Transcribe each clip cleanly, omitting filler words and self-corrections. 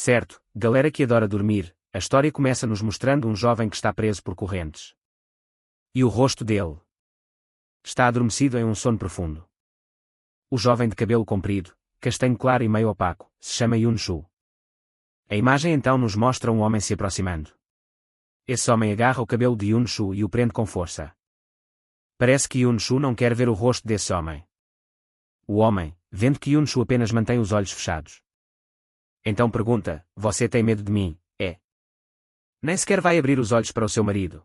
Certo, galera que adora dormir, a história começa nos mostrando um jovem que está preso por correntes. E o rosto dele está adormecido em um sono profundo. O jovem de cabelo comprido, castanho claro e meio opaco, se chama Yun-Shu. A imagem então nos mostra um homem se aproximando. Esse homem agarra o cabelo de Yun-Shu e o prende com força. Parece que Yun-Shu não quer ver o rosto desse homem. O homem, vendo que Yun-Shu apenas mantém os olhos fechados, então pergunta: você tem medo de mim, é? Nem sequer vai abrir os olhos para o seu marido.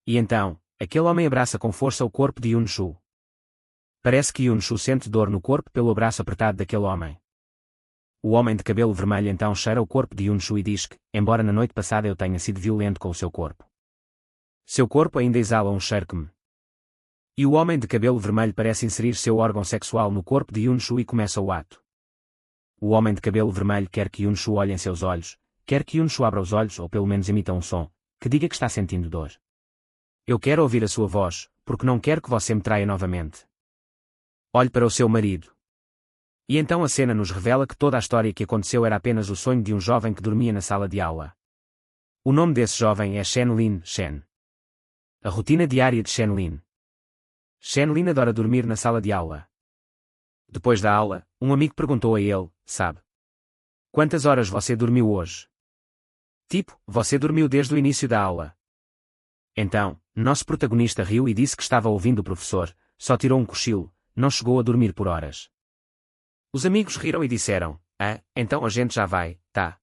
E então, aquele homem abraça com força o corpo de Yun-Shu. Parece que Yun-Shu sente dor no corpo pelo abraço apertado daquele homem. O homem de cabelo vermelho então cheira o corpo de Yun-Shu e diz que, embora na noite passada eu tenha sido violento com o seu corpo, seu corpo ainda exala um cheiro que me... E o homem de cabelo vermelho parece inserir seu órgão sexual no corpo de Yun-Shu e começa o ato. O homem de cabelo vermelho quer que Yun-Shu olhe em seus olhos, quer que Yun-Shu abra os olhos ou pelo menos emita um som, que diga que está sentindo dor. Eu quero ouvir a sua voz, porque não quero que você me traia novamente. Olhe para o seu marido. E então a cena nos revela que toda a história que aconteceu era apenas o sonho de um jovem que dormia na sala de aula. O nome desse jovem é Shen-Lin Shen. A rotina diária de Shen-Lin. Shen-Lin adora dormir na sala de aula. Depois da aula, um amigo perguntou a ele: sabe quantas horas você dormiu hoje? Tipo, você dormiu desde o início da aula. Então, nosso protagonista riu e disse que estava ouvindo o professor, só tirou um cochilo, não chegou a dormir por horas. Os amigos riram e disseram: ah, então a gente já vai, tá?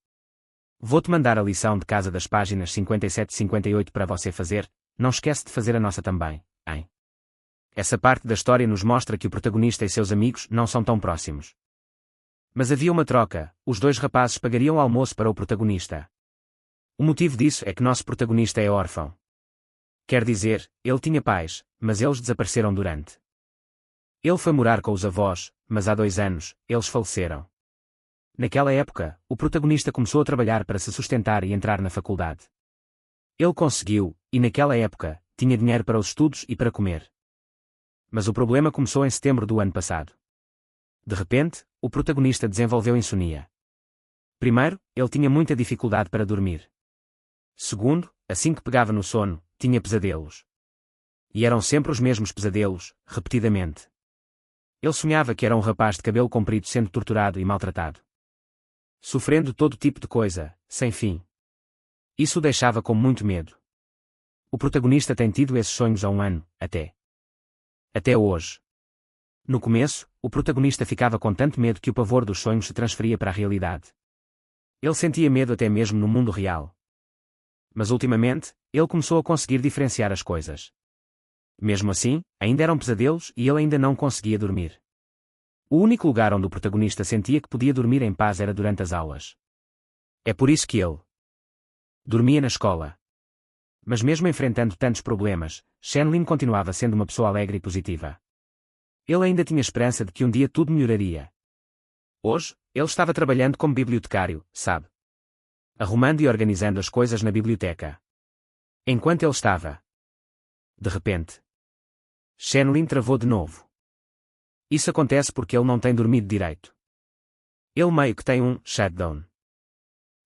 Vou-te mandar a lição de casa das páginas 57 e 58 para você fazer, não esquece de fazer a nossa também, hein? Essa parte da história nos mostra que o protagonista e seus amigos não são tão próximos. Mas havia uma troca: os dois rapazes pagariam o almoço para o protagonista. O motivo disso é que nosso protagonista é órfão. Quer dizer, ele tinha pais, mas eles desapareceram durante. Ele foi morar com os avós, mas há 2 anos, eles faleceram. Naquela época, o protagonista começou a trabalhar para se sustentar e entrar na faculdade. Ele conseguiu, e naquela época, tinha dinheiro para os estudos e para comer. Mas o problema começou em setembro do ano passado. De repente, o protagonista desenvolveu insônia. Primeiro, ele tinha muita dificuldade para dormir. Segundo, assim que pegava no sono, tinha pesadelos. E eram sempre os mesmos pesadelos, repetidamente. Ele sonhava que era um rapaz de cabelo comprido sendo torturado e maltratado. Sofrendo todo tipo de coisa, sem fim. Isso o deixava com muito medo. O protagonista tem tido esses sonhos há 1 ano, até hoje. No começo, o protagonista ficava com tanto medo que o pavor dos sonhos se transferia para a realidade. Ele sentia medo até mesmo no mundo real. Mas ultimamente, ele começou a conseguir diferenciar as coisas. Mesmo assim, ainda eram pesadelos e ele ainda não conseguia dormir. O único lugar onde o protagonista sentia que podia dormir em paz era durante as aulas. É por isso que ele dormia na escola. Mas mesmo enfrentando tantos problemas, Shen-Lin continuava sendo uma pessoa alegre e positiva. Ele ainda tinha esperança de que um dia tudo melhoraria. Hoje, ele estava trabalhando como bibliotecário, sabe? Arrumando e organizando as coisas na biblioteca. Enquanto ele estava... De repente, Shen-Lin travou de novo. Isso acontece porque ele não tem dormido direito. Ele meio que tem um shutdown.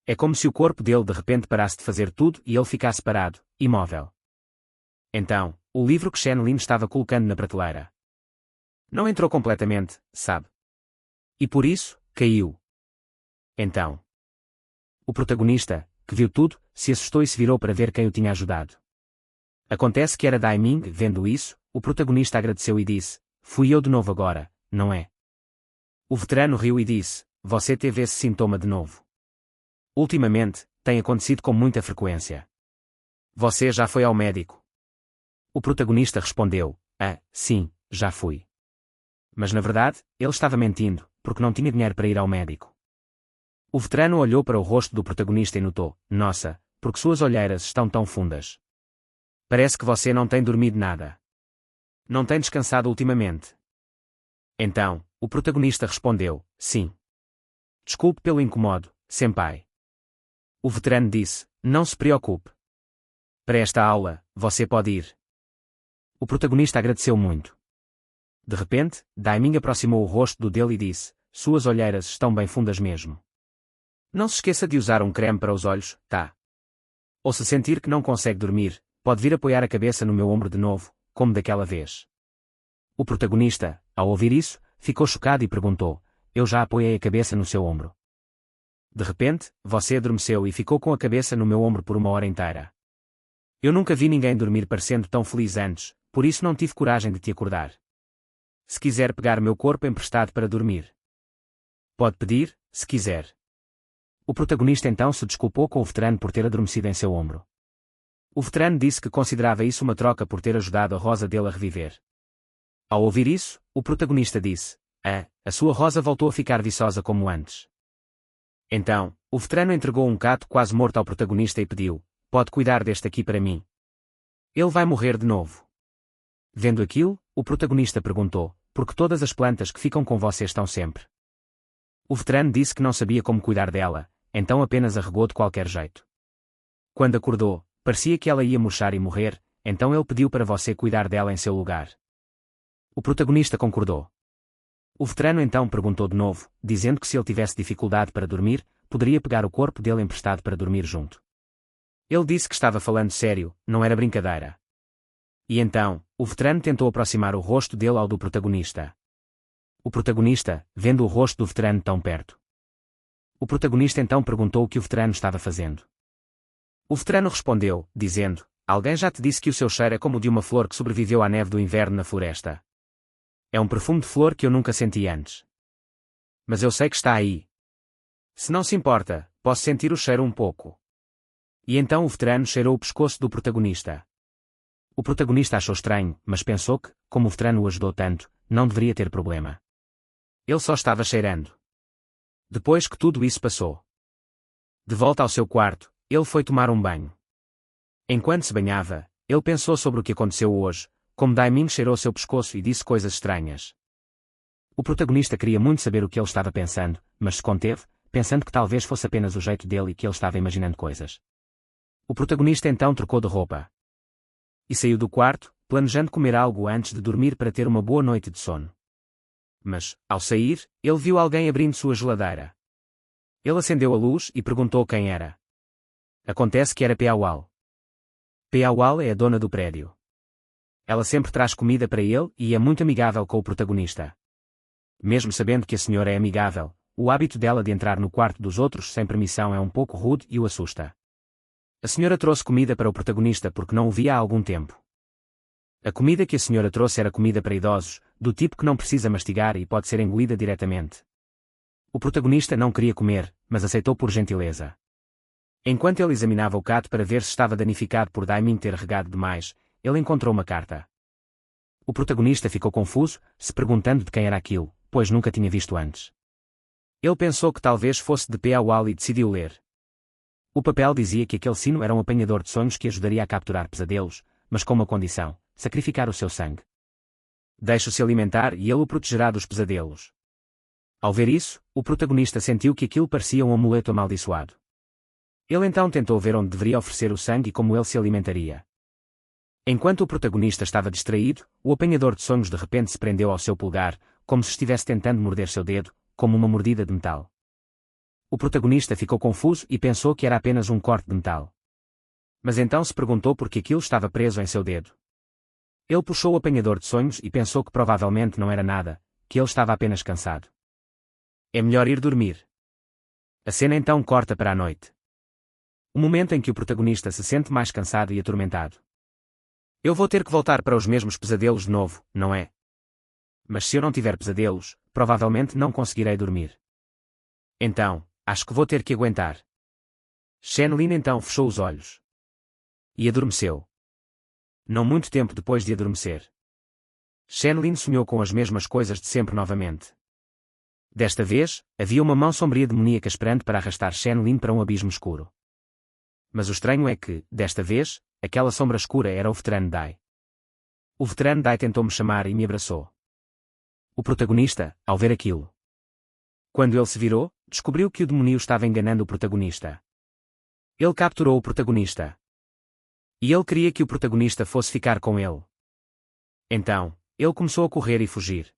É como se o corpo dele de repente parasse de fazer tudo e ele ficasse parado, imóvel. Então, o livro que Shen-Lin estava colocando na prateleira não entrou completamente, sabe? E por isso, caiu. Então, o protagonista, que viu tudo, se assustou e se virou para ver quem o tinha ajudado. Acontece que era Dai Ming. Vendo isso, o protagonista agradeceu e disse: fui eu de novo agora, não é? O veterano riu e disse: você teve esse sintoma de novo. Ultimamente, tem acontecido com muita frequência. Você já foi ao médico? O protagonista respondeu: ah, sim, já fui. Mas na verdade, ele estava mentindo, porque não tinha dinheiro para ir ao médico. O veterano olhou para o rosto do protagonista e notou: nossa, porque suas olheiras estão tão fundas. Parece que você não tem dormido nada. Não tem descansado ultimamente. Então, o protagonista respondeu: sim. Desculpe pelo incomodo, senpai. O veterano disse: não se preocupe. Para esta aula, você pode ir. O protagonista agradeceu muito. De repente, Dai Ming aproximou o rosto do dele e disse: suas olheiras estão bem fundas mesmo. Não se esqueça de usar um creme para os olhos, tá? Ou se sentir que não consegue dormir, pode vir apoiar a cabeça no meu ombro de novo, como daquela vez. O protagonista, ao ouvir isso, ficou chocado e perguntou: eu já apoiei a cabeça no seu ombro. De repente, você adormeceu e ficou com a cabeça no meu ombro por uma hora inteira. Eu nunca vi ninguém dormir parecendo tão feliz antes, por isso não tive coragem de te acordar. Se quiser pegar meu corpo emprestado para dormir. Pode pedir, se quiser. O protagonista então se desculpou com o veterano por ter adormecido em seu ombro. O veterano disse que considerava isso uma troca por ter ajudado a rosa dele a reviver. Ao ouvir isso, o protagonista disse: a sua rosa voltou a ficar viçosa como antes. Então, o veterano entregou um gato quase morto ao protagonista e pediu: pode cuidar deste aqui para mim. Ele vai morrer de novo. Vendo aquilo, o protagonista perguntou: por que todas as plantas que ficam com você estão sempre? O veterano disse que não sabia como cuidar dela, então apenas a regou de qualquer jeito. Quando acordou, parecia que ela ia murchar e morrer, então ele pediu para você cuidar dela em seu lugar. O protagonista concordou. O veterano então perguntou de novo, dizendo que se ele tivesse dificuldade para dormir, poderia pegar o corpo dele emprestado para dormir junto. Ele disse que estava falando sério, não era brincadeira. E então, o veterano tentou aproximar o rosto dele ao do protagonista. O protagonista, vendo o rosto do veterano tão perto. O protagonista então perguntou o que o veterano estava fazendo. O veterano respondeu, dizendo: alguém já te disse que o seu cheiro é como o de uma flor que sobreviveu à neve do inverno na floresta? É um perfume de flor que eu nunca senti antes. Mas eu sei que está aí. Se não se importa, posso sentir o cheiro um pouco. E então o veterano cheirou o pescoço do protagonista. O protagonista achou estranho, mas pensou que, como o veterano o ajudou tanto, não deveria ter problema. Ele só estava cheirando. Depois que tudo isso passou. De volta ao seu quarto, ele foi tomar um banho. Enquanto se banhava, ele pensou sobre o que aconteceu hoje, como Daimin cheirou seu pescoço e disse coisas estranhas. O protagonista queria muito saber o que ele estava pensando, mas se conteve, pensando que talvez fosse apenas o jeito dele e que ele estava imaginando coisas. O protagonista então trocou de roupa. E saiu do quarto, planejando comer algo antes de dormir para ter uma boa noite de sono. Mas, ao sair, ele viu alguém abrindo sua geladeira. Ele acendeu a luz e perguntou quem era. Acontece que era Piaual. Piaual é a dona do prédio. Ela sempre traz comida para ele e é muito amigável com o protagonista. Mesmo sabendo que a senhora é amigável, o hábito dela de entrar no quarto dos outros sem permissão é um pouco rude e o assusta. A senhora trouxe comida para o protagonista porque não o via há algum tempo. A comida que a senhora trouxe era comida para idosos, do tipo que não precisa mastigar e pode ser engolida diretamente. O protagonista não queria comer, mas aceitou por gentileza. Enquanto ele examinava o gato para ver se estava danificado por Daimin ter regado demais, ele encontrou uma carta. O protagonista ficou confuso, se perguntando de quem era aquilo, pois nunca tinha visto antes. Ele pensou que talvez fosse de Piaual e decidiu ler. O papel dizia que aquele sino era um apanhador de sonhos que ajudaria a capturar pesadelos, mas com uma condição: sacrificar o seu sangue. Deixe-o-se alimentar e ele o protegerá dos pesadelos. Ao ver isso, o protagonista sentiu que aquilo parecia um amuleto amaldiçoado. Ele então tentou ver onde deveria oferecer o sangue e como ele se alimentaria. Enquanto o protagonista estava distraído, o apanhador de sonhos de repente se prendeu ao seu polegar, como se estivesse tentando morder seu dedo, como uma mordida de metal. O protagonista ficou confuso e pensou que era apenas um corte de metal. Mas então se perguntou por que aquilo estava preso em seu dedo. Ele puxou o apanhador de sonhos e pensou que provavelmente não era nada, que ele estava apenas cansado. É melhor ir dormir. A cena então corta para a noite. O momento em que o protagonista se sente mais cansado e atormentado. Eu vou ter que voltar para os mesmos pesadelos de novo, não é? Mas se eu não tiver pesadelos, provavelmente não conseguirei dormir. Então, acho que vou ter que aguentar. Shenlin então fechou os olhos. E adormeceu. Não muito tempo depois de adormecer, Shenlin sonhou com as mesmas coisas de sempre novamente. Desta vez, havia uma mão sombria demoníaca esperando para arrastar Shenlin para um abismo escuro. Mas o estranho é que, desta vez, aquela sombra escura era o veterano Dai. O veterano Dai tentou me chamar e me abraçou. O protagonista, ao ver aquilo. Quando ele se virou, descobriu que o demoníaco estava enganando o protagonista. Ele capturou o protagonista. E ele queria que o protagonista fosse ficar com ele. Então, ele começou a correr e fugir.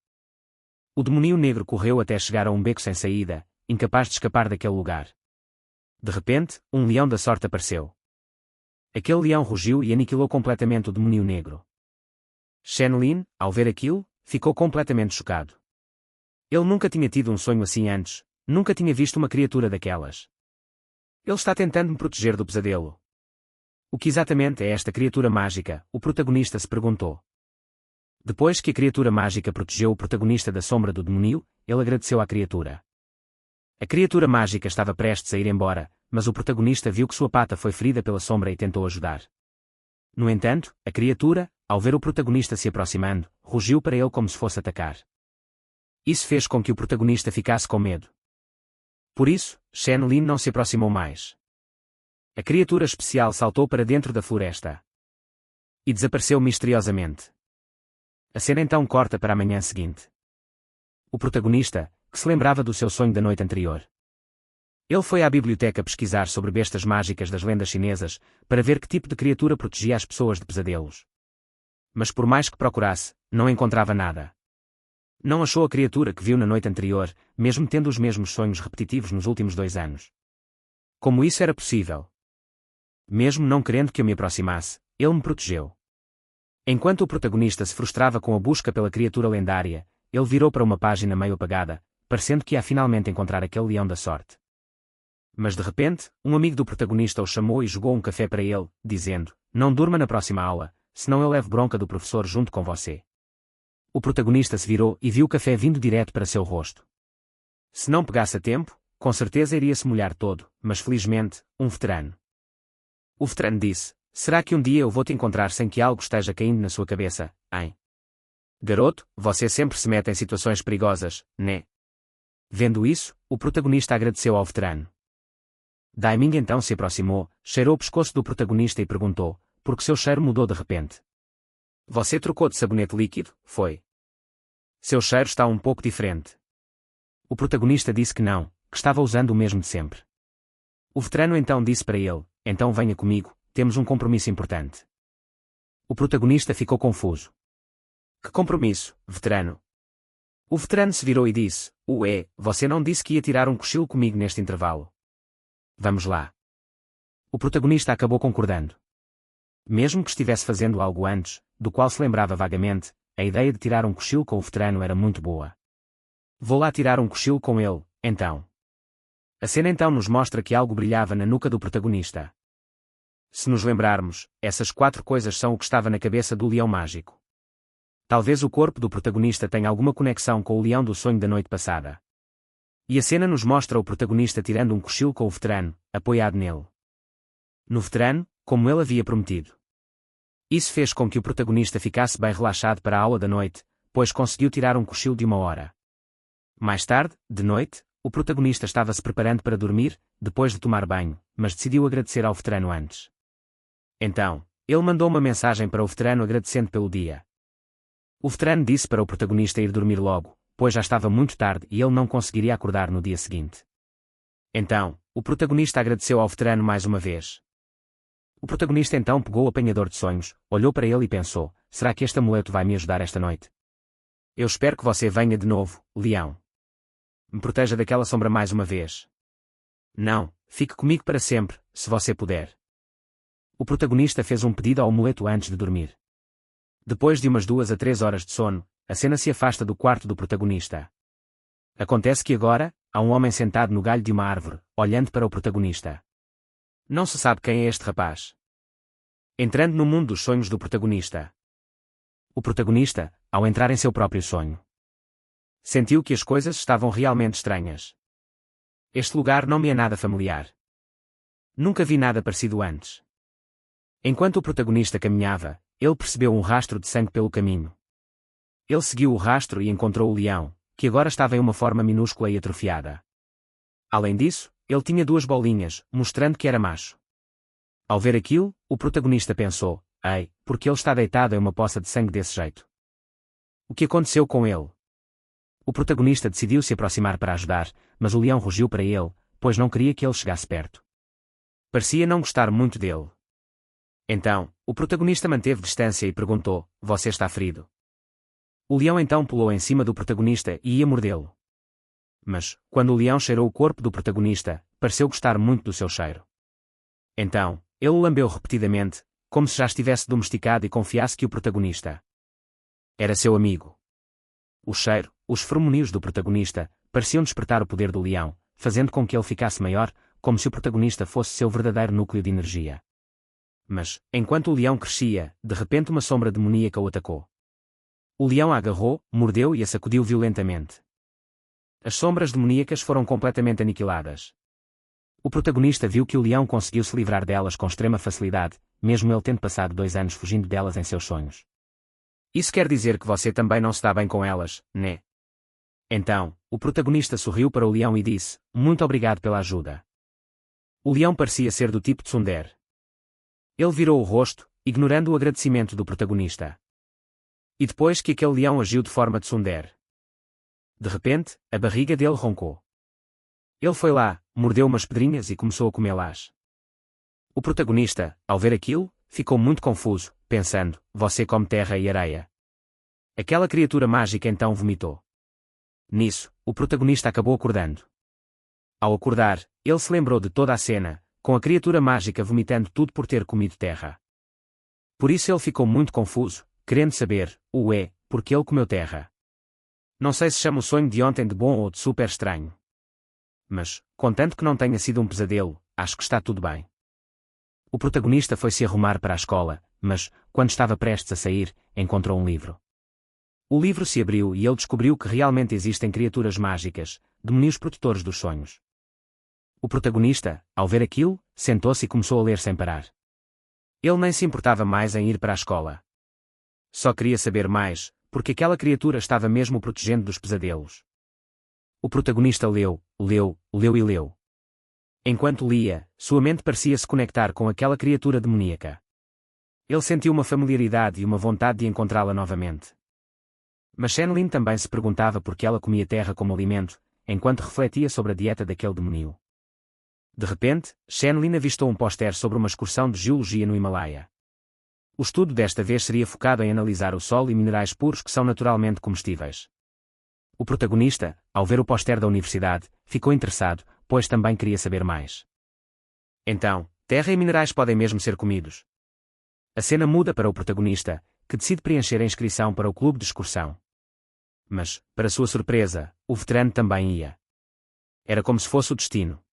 O demoníaco negro correu até chegar a um beco sem saída, incapaz de escapar daquele lugar. De repente, um leão da sorte apareceu. Aquele leão rugiu e aniquilou completamente o demônio negro. Shen Lin, ao ver aquilo, ficou completamente chocado. Ele nunca tinha tido um sonho assim antes, nunca tinha visto uma criatura daquelas. Ele está tentando me proteger do pesadelo. O que exatamente é esta criatura mágica? O protagonista se perguntou. Depois que a criatura mágica protegeu o protagonista da sombra do demônio, ele agradeceu à criatura. A criatura mágica estava prestes a ir embora, mas o protagonista viu que sua pata foi ferida pela sombra e tentou ajudar. No entanto, a criatura, ao ver o protagonista se aproximando, rugiu para ele como se fosse atacar. Isso fez com que o protagonista ficasse com medo. Por isso, Shen Lin não se aproximou mais. A criatura especial saltou para dentro da floresta. E desapareceu misteriosamente. A cena então corta para a manhã seguinte. O protagonista, que se lembrava do seu sonho da noite anterior. Ele foi à biblioteca pesquisar sobre bestas mágicas das lendas chinesas, para ver que tipo de criatura protegia as pessoas de pesadelos. Mas por mais que procurasse, não encontrava nada. Não achou a criatura que viu na noite anterior, mesmo tendo os mesmos sonhos repetitivos nos últimos 2 anos. Como isso era possível? Mesmo não querendo que eu me aproximasse, ele me protegeu. Enquanto o protagonista se frustrava com a busca pela criatura lendária, ele virou para uma página meio apagada, parecendo que ia finalmente encontrar aquele leão da sorte. Mas de repente, um amigo do protagonista o chamou e jogou um café para ele, dizendo: "Não durma na próxima aula, senão eu levo bronca do professor junto com você." O protagonista se virou e viu o café vindo direto para seu rosto. Se não pegasse a tempo, com certeza iria se molhar todo, mas felizmente, um veterano. O veterano disse: "Será que um dia eu vou te encontrar sem que algo esteja caindo na sua cabeça, hein? Garoto, você sempre se mete em situações perigosas, né?" Vendo isso, o protagonista agradeceu ao veterano. Daiming então se aproximou, cheirou o pescoço do protagonista e perguntou, porque seu cheiro mudou de repente. "Você trocou de sabonete líquido, foi? Seu cheiro está um pouco diferente." O protagonista disse que não, que estava usando o mesmo de sempre. O veterano então disse para ele: "Então venha comigo, temos um compromisso importante." O protagonista ficou confuso. "Que compromisso, veterano?" O veterano se virou e disse: "Ué, você não disse que ia tirar um cochilo comigo neste intervalo? Vamos lá." O protagonista acabou concordando. Mesmo que estivesse fazendo algo antes, do qual se lembrava vagamente, a ideia de tirar um cochilo com o veterano era muito boa. "Vou lá tirar um cochilo com ele, então." A cena então nos mostra que algo brilhava na nuca do protagonista. Se nos lembrarmos, essas 4 coisas são o que estava na cabeça do leão mágico. Talvez o corpo do protagonista tenha alguma conexão com o leão do sonho da noite passada. E a cena nos mostra o protagonista tirando um cochilo com o veterano, apoiado nele. No veterano, como ele havia prometido. Isso fez com que o protagonista ficasse bem relaxado para a aula da noite, pois conseguiu tirar um cochilo de 1 hora. Mais tarde, de noite, o protagonista estava se preparando para dormir, depois de tomar banho, mas decidiu agradecer ao veterano antes. Então, ele mandou uma mensagem para o veterano agradecendo pelo dia. O veterano disse para o protagonista ir dormir logo, pois já estava muito tarde e ele não conseguiria acordar no dia seguinte. Então, o protagonista agradeceu ao veterano mais uma vez. O protagonista então pegou o apanhador de sonhos, olhou para ele e pensou: "Será que este amuleto vai me ajudar esta noite? Eu espero que você venha de novo, leão. Me proteja daquela sombra mais uma vez. Não, fique comigo para sempre, se você puder." O protagonista fez um pedido ao amuleto antes de dormir. Depois de umas 2 a 3 horas de sono, a cena se afasta do quarto do protagonista. Acontece que agora, há um homem sentado no galho de uma árvore, olhando para o protagonista. Não se sabe quem é este rapaz. Entrando no mundo dos sonhos do protagonista. O protagonista, ao entrar em seu próprio sonho, sentiu que as coisas estavam realmente estranhas. Este lugar não me é nada familiar. Nunca vi nada parecido antes. Enquanto o protagonista caminhava, ele percebeu um rastro de sangue pelo caminho. Ele seguiu o rastro e encontrou o leão, que agora estava em uma forma minúscula e atrofiada. Além disso, ele tinha 2 bolinhas, mostrando que era macho. Ao ver aquilo, o protagonista pensou: "Ei, porque ele está deitado em uma poça de sangue desse jeito? O que aconteceu com ele?" O protagonista decidiu se aproximar para ajudar, mas o leão rugiu para ele, pois não queria que ele chegasse perto. Parecia não gostar muito dele. Então, o protagonista manteve distância e perguntou: "Você está ferido?" O leão então pulou em cima do protagonista e ia mordê-lo. Mas, quando o leão cheirou o corpo do protagonista, pareceu gostar muito do seu cheiro. Então, ele o lambeu repetidamente, como se já estivesse domesticado e confiasse que o protagonista era seu amigo. O cheiro, os feromônios do protagonista, pareciam despertar o poder do leão, fazendo com que ele ficasse maior, como se o protagonista fosse seu verdadeiro núcleo de energia. Mas, enquanto o leão crescia, de repente uma sombra demoníaca o atacou. O leão a agarrou, mordeu e a sacudiu violentamente. As sombras demoníacas foram completamente aniquiladas. O protagonista viu que o leão conseguiu se livrar delas com extrema facilidade, mesmo ele tendo passado 2 anos fugindo delas em seus sonhos. Isso quer dizer que você também não se dá bem com elas, né? Então, o protagonista sorriu para o leão e disse, muito obrigado pela ajuda. O leão parecia ser do tipo tsundere. Ele virou o rosto, ignorando o agradecimento do protagonista. E depois que aquele leão agiu de forma tsundere. De repente, a barriga dele roncou. Ele foi lá, mordeu umas pedrinhas e começou a comê-las. O protagonista, ao ver aquilo, ficou muito confuso, pensando, você come terra e areia. Aquela criatura mágica então vomitou. Nisso, o protagonista acabou acordando. Ao acordar, ele se lembrou de toda a cena, com a criatura mágica vomitando tudo por ter comido terra. Por isso ele ficou muito confuso, querendo saber, por que ele comeu terra. Não sei se chama o sonho de ontem de bom ou de super estranho. Mas, contanto que não tenha sido um pesadelo, acho que está tudo bem. O protagonista foi se arrumar para a escola, mas, quando estava prestes a sair, encontrou um livro. O livro se abriu e ele descobriu que realmente existem criaturas mágicas, demónios protetores dos sonhos. O protagonista, ao ver aquilo, sentou-se e começou a ler sem parar. Ele nem se importava mais em ir para a escola. Só queria saber mais, porque aquela criatura estava mesmo o protegendo dos pesadelos. O protagonista leu e leu. Enquanto lia, sua mente parecia se conectar com aquela criatura demoníaca. Ele sentiu uma familiaridade e uma vontade de encontrá-la novamente. Mas Shenlin também se perguntava por que ela comia terra como alimento, enquanto refletia sobre a dieta daquele demônio. De repente, Shenlin avistou um póster sobre uma excursão de geologia no Himalaia. O estudo desta vez seria focado em analisar o solo e minerais puros que são naturalmente comestíveis. O protagonista, ao ver o póster da universidade, ficou interessado, pois também queria saber mais. Então, terra e minerais podem mesmo ser comidos. A cena muda para o protagonista, que decide preencher a inscrição para o clube de excursão. Mas, para sua surpresa, o veterano também ia. Era como se fosse o destino.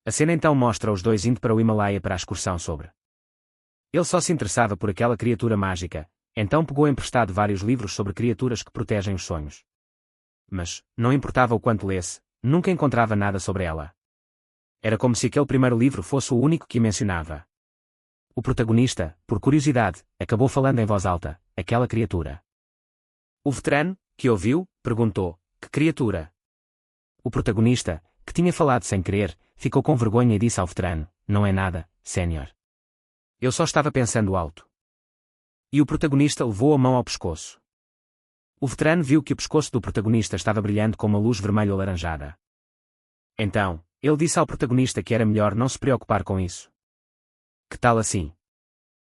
A cena então mostra os dois indo para o Himalaia para a excursão sobre. Ele só se interessava por aquela criatura mágica, então pegou emprestado vários livros sobre criaturas que protegem os sonhos. Mas, não importava o quanto lesse, nunca encontrava nada sobre ela. Era como se aquele primeiro livro fosse o único que mencionava. O protagonista, por curiosidade, acabou falando em voz alta, aquela criatura. O veterano, que ouviu, perguntou, que criatura? O protagonista, que tinha falado sem querer, ficou com vergonha e disse ao veterano, não é nada, sénior. Eu só estava pensando alto. E o protagonista levou a mão ao pescoço. O veterano viu que o pescoço do protagonista estava brilhando com uma luz vermelho-alaranjada. Então, ele disse ao protagonista que era melhor não se preocupar com isso. Que tal assim?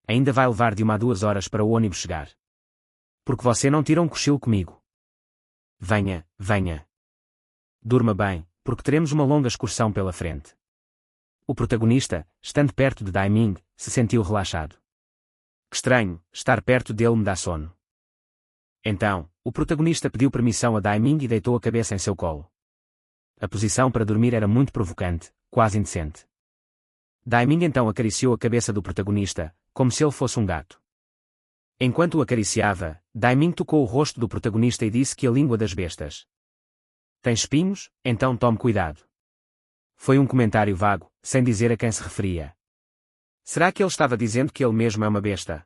Ainda vai levar de 1 a 2 horas para o ônibus chegar. Porque você não tira um cochilo comigo. Venha, venha. Durma bem, porque teremos uma longa excursão pela frente. O protagonista, estando perto de Daiming, se sentiu relaxado. Que estranho, estar perto dele me dá sono. Então, o protagonista pediu permissão a Daiming e deitou a cabeça em seu colo. A posição para dormir era muito provocante, quase indecente. Daiming então acariciou a cabeça do protagonista, como se ele fosse um gato. Enquanto o acariciava, Daiming tocou o rosto do protagonista e disse que a língua das bestas tem espinhos, então tome cuidado. Foi um comentário vago, sem dizer a quem se referia. Será que ele estava dizendo que ele mesmo é uma besta?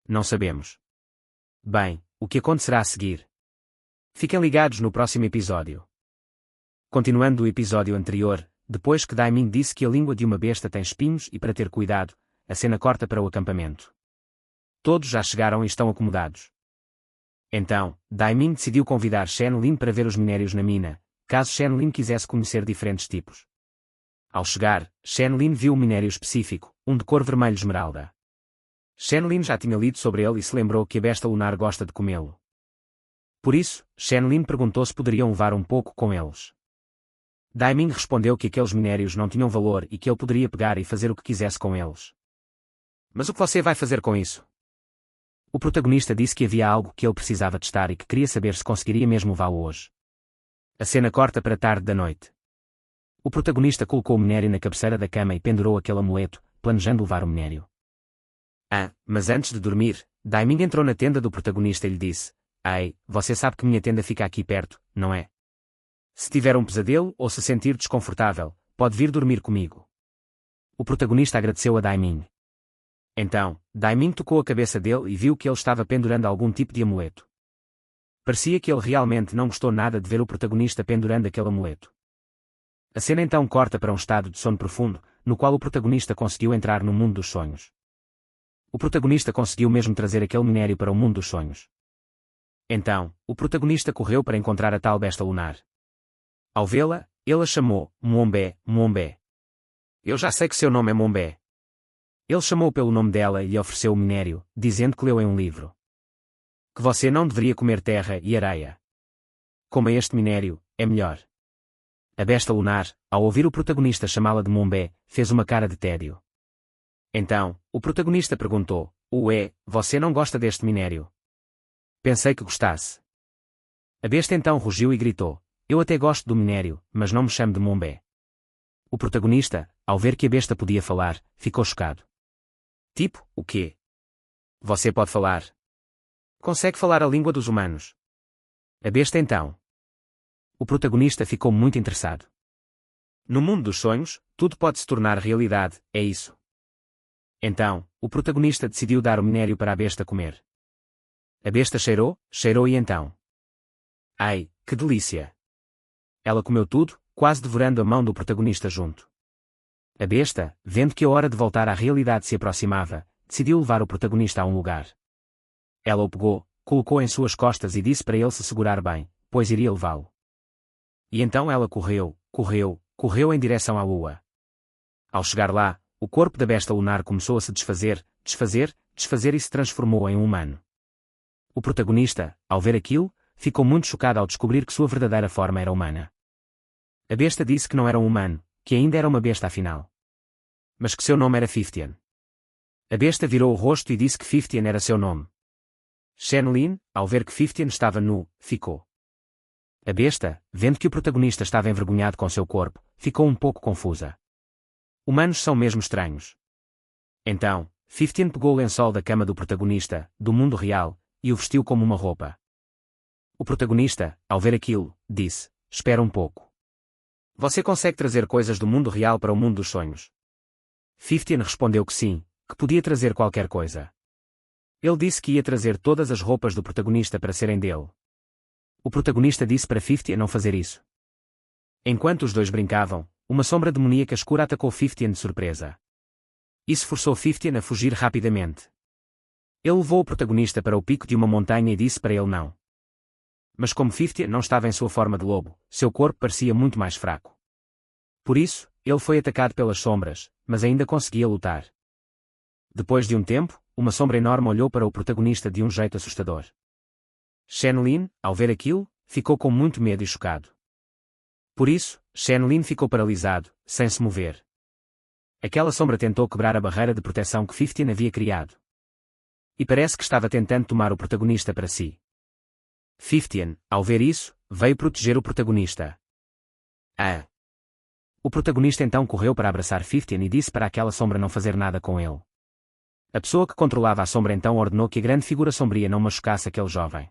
Não sabemos. Bem, o que acontecerá a seguir? Fiquem ligados no próximo episódio. Continuando o episódio anterior, depois que Daiming disse que a língua de uma besta tem espinhos e para ter cuidado, a cena corta para o acampamento. Todos já chegaram e estão acomodados. Então, Daiming decidiu convidar Shenlin para ver os minérios na mina, caso Shenlin quisesse conhecer diferentes tipos. Ao chegar, Shenlin viu um minério específico, um de cor vermelho esmeralda. Shenlin já tinha lido sobre ele e se lembrou que a besta lunar gosta de comê-lo. Por isso, Shenlin perguntou se poderiam levar um pouco com eles. Daiming respondeu que aqueles minérios não tinham valor e que ele poderia pegar e fazer o que quisesse com eles. Mas o que você vai fazer com isso? O protagonista disse que havia algo que ele precisava testar e que queria saber se conseguiria mesmo levá-lo hoje. A cena corta para tarde da noite. O protagonista colocou o minério na cabeceira da cama e pendurou aquele amuleto, planejando levar o minério. Mas antes de dormir, Daiming entrou na tenda do protagonista e lhe disse: Ei, você sabe que minha tenda fica aqui perto, não é? Se tiver um pesadelo ou se sentir desconfortável, pode vir dormir comigo. O protagonista agradeceu a Daiming. Então, Daiming tocou a cabeça dele e viu que ele estava pendurando algum tipo de amuleto. Parecia que ele realmente não gostou nada de ver o protagonista pendurando aquele amuleto. A cena então corta para um estado de sono profundo, no qual o protagonista conseguiu entrar no mundo dos sonhos. O protagonista conseguiu mesmo trazer aquele minério para o mundo dos sonhos. Então, o protagonista correu para encontrar a tal besta lunar. Ao vê-la, ele a chamou, Mombé, Mombé. Eu já sei que seu nome é Mombé. Ele chamou pelo nome dela e lhe ofereceu o minério, dizendo que leu em um livro que você não deveria comer terra e areia. Coma este minério, é melhor. A besta lunar, ao ouvir o protagonista chamá-la de Mombé, fez uma cara de tédio. Então, o protagonista perguntou: Ué, você não gosta deste minério? Pensei que gostasse. A besta então rugiu e gritou: Eu até gosto do minério, mas não me chame de Mombé. O protagonista, ao ver que a besta podia falar, ficou chocado. Tipo, o quê? Você pode falar? Consegue falar a língua dos humanos? A besta então. O protagonista ficou muito interessado. No mundo dos sonhos, tudo pode se tornar realidade, é isso. Então, o protagonista decidiu dar o minério para a besta comer. A besta cheirou, cheirou e então. Ai, que delícia! Ela comeu tudo, quase devorando a mão do protagonista junto. A besta, vendo que a hora de voltar à realidade se aproximava, decidiu levar o protagonista a um lugar. Ela o pegou, colocou em suas costas e disse para ele se segurar bem, pois iria levá-lo. E então ela correu, correu, correu em direção à lua. Ao chegar lá, o corpo da besta lunar começou a se desfazer, desfazer, desfazer e se transformou em um humano. O protagonista, ao ver aquilo, ficou muito chocado ao descobrir que sua verdadeira forma era humana. A besta disse que não era um humano, que ainda era uma besta afinal. Mas que seu nome era 15. A besta virou o rosto e disse que 15 era seu nome. Shenlin, ao ver que 15 estava nu, ficou. A besta, vendo que o protagonista estava envergonhado com seu corpo, ficou um pouco confusa. Humanos são mesmo estranhos. Então, 15 pegou o lençol da cama do protagonista, do mundo real, e o vestiu como uma roupa. O protagonista, ao ver aquilo, disse: Espera um pouco. Você consegue trazer coisas do mundo real para o mundo dos sonhos? 15 respondeu que sim, que podia trazer qualquer coisa. Ele disse que ia trazer todas as roupas do protagonista para serem dele. O protagonista disse para 15 não fazer isso. Enquanto os dois brincavam, uma sombra demoníaca escura atacou 15 de surpresa. Isso forçou 15 a fugir rapidamente. Ele levou o protagonista para o pico de uma montanha e disse para ele não. Mas como 15 não estava em sua forma de lobo, seu corpo parecia muito mais fraco. Por isso, ele foi atacado pelas sombras, mas ainda conseguia lutar. Depois de um tempo, uma sombra enorme olhou para o protagonista de um jeito assustador. Shenlin, ao ver aquilo, ficou com muito medo e chocado. Por isso, Shenlin ficou paralisado, sem se mover. Aquela sombra tentou quebrar a barreira de proteção que 15 havia criado. E parece que estava tentando tomar o protagonista para si. 15, ao ver isso, veio proteger o protagonista. O protagonista então correu para abraçar 15 e disse para aquela sombra não fazer nada com ele. A pessoa que controlava a sombra então ordenou que a grande figura sombria não machucasse aquele jovem.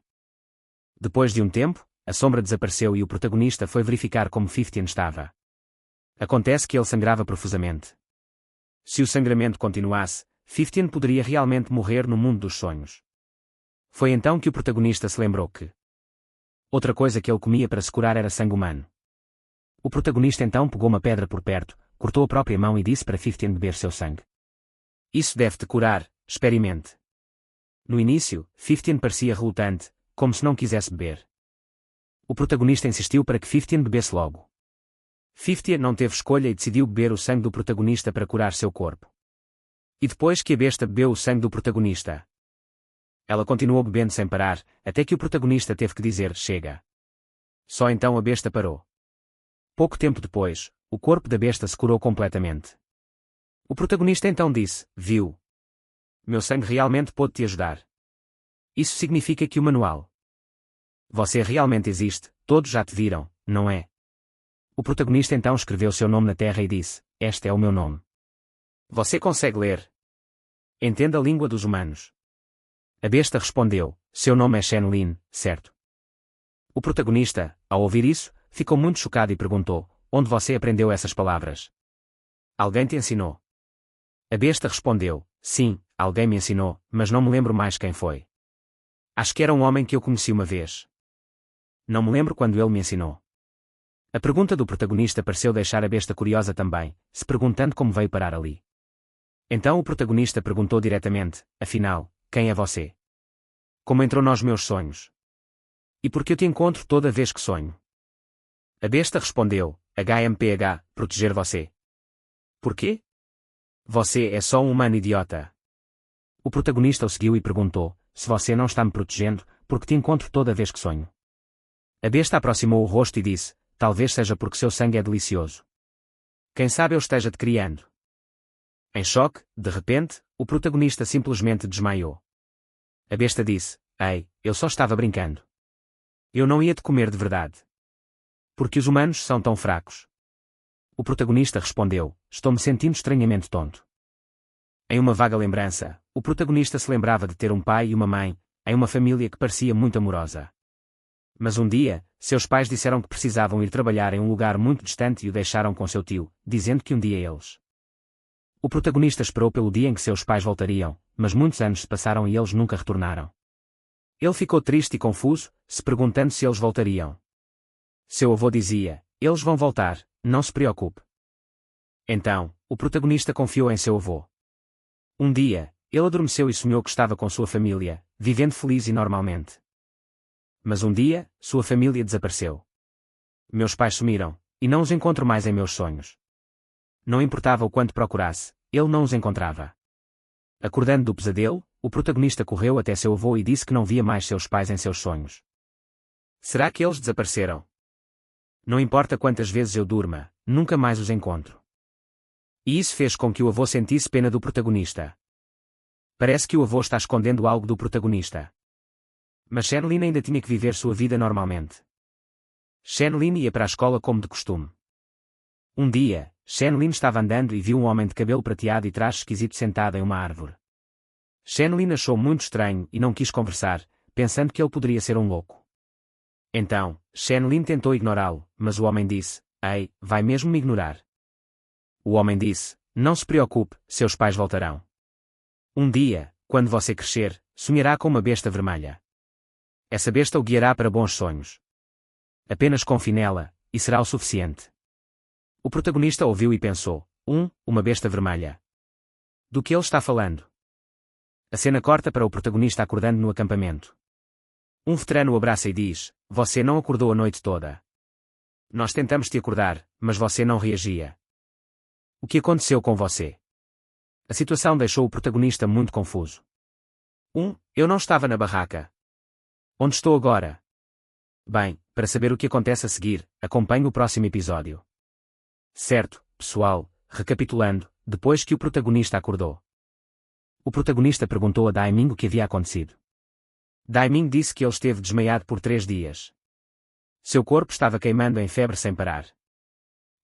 Depois de um tempo, a sombra desapareceu e o protagonista foi verificar como 15 estava. Acontece que ele sangrava profusamente. Se o sangramento continuasse, 15 poderia realmente morrer no mundo dos sonhos. Foi então que o protagonista se lembrou que outra coisa que ele comia para se curar era sangue humano. O protagonista então pegou uma pedra por perto, cortou a própria mão e disse para 15 beber seu sangue. Isso deve te curar, experimente. No início, 15 parecia relutante, como se não quisesse beber. O protagonista insistiu para que 15 bebesse logo. 15 não teve escolha e decidiu beber o sangue do protagonista para curar seu corpo. E depois que a besta bebeu o sangue do protagonista, Ela continuou bebendo sem parar, até que o protagonista teve que dizer: chega. Só então a besta parou. Pouco tempo depois, o corpo da besta se curou completamente. O protagonista então disse: viu? Meu sangue realmente pôde te ajudar. Isso significa que o manual. Você realmente existe, todos já te viram, não é? O protagonista então escreveu seu nome na terra e disse: este é o meu nome. Você consegue ler? Entende a língua dos humanos? A besta respondeu: seu nome é Shenlin, certo? O protagonista, ao ouvir isso, ficou muito chocado e perguntou: onde você aprendeu essas palavras? Alguém te ensinou? A besta respondeu: sim, alguém me ensinou, mas não me lembro mais quem foi. Acho que era um homem que eu conheci uma vez. Não me lembro quando ele me ensinou. A pergunta do protagonista pareceu deixar a besta curiosa também, se perguntando como veio parar ali. Então o protagonista perguntou diretamente: afinal, quem é você? Como entrou nos meus sonhos? E por que eu te encontro toda vez que sonho? A besta respondeu: HMPH, proteger você. Por quê? Você é só um humano idiota. O protagonista o seguiu e perguntou: se você não está me protegendo, por que te encontro toda vez que sonho? A besta aproximou o rosto e disse: talvez seja porque seu sangue é delicioso. Quem sabe eu esteja te criando. Em choque, de repente, o protagonista simplesmente desmaiou. A besta disse: ei, eu só estava brincando. Eu não ia te comer de verdade. Porque os humanos são tão fracos. O protagonista respondeu: estou me sentindo estranhamente tonto. Em uma vaga lembrança, o protagonista se lembrava de ter um pai e uma mãe, em uma família que parecia muito amorosa. Mas um dia, seus pais disseram que precisavam ir trabalhar em um lugar muito distante e o deixaram com seu tio, dizendo que um dia eles. O protagonista esperou pelo dia em que seus pais voltariam, mas muitos anos se passaram e eles nunca retornaram. Ele ficou triste e confuso, se perguntando se eles voltariam. Seu avô dizia: eles vão voltar, não se preocupe. Então, o protagonista confiou em seu avô. Um dia, ele adormeceu e sonhou que estava com sua família, vivendo feliz e normalmente. Mas um dia, sua família desapareceu. Meus pais sumiram, e não os encontro mais em meus sonhos. Não importava o quanto procurasse, ele não os encontrava. Acordando do pesadelo, o protagonista correu até seu avô e disse que não via mais seus pais em seus sonhos. Será que eles desapareceram? Não importa quantas vezes eu durma, nunca mais os encontro. E isso fez com que o avô sentisse pena do protagonista. Parece que o avô está escondendo algo do protagonista. Mas Shenlin ainda tinha que viver sua vida normalmente. Shenlin ia para a escola como de costume. Um dia, Shenlin estava andando e viu um homem de cabelo prateado e traje esquisito sentado em uma árvore. Shenlin achou muito estranho e não quis conversar, pensando que ele poderia ser um louco. Então, Shenlin tentou ignorá-lo, mas o homem disse: ei, vai mesmo me ignorar? O homem disse: não se preocupe, seus pais voltarão. Um dia, quando você crescer, sonhará com uma besta vermelha. Essa besta o guiará para bons sonhos. Apenas confie nela, e será o suficiente. O protagonista ouviu e pensou: uma besta vermelha. Do que ele está falando? A cena corta para o protagonista acordando no acampamento. Um veterano o abraça e diz: você não acordou a noite toda. Nós tentamos te acordar, mas você não reagia. O que aconteceu com você? A situação deixou o protagonista muito confuso. Eu não estava na barraca. Onde estou agora? Bem, para saber o que acontece a seguir, acompanhe o próximo episódio. Certo, pessoal, recapitulando, depois que o protagonista acordou. O protagonista perguntou a Daiming o que havia acontecido. Daiming disse que ele esteve desmaiado por 3 dias. Seu corpo estava queimando em febre sem parar.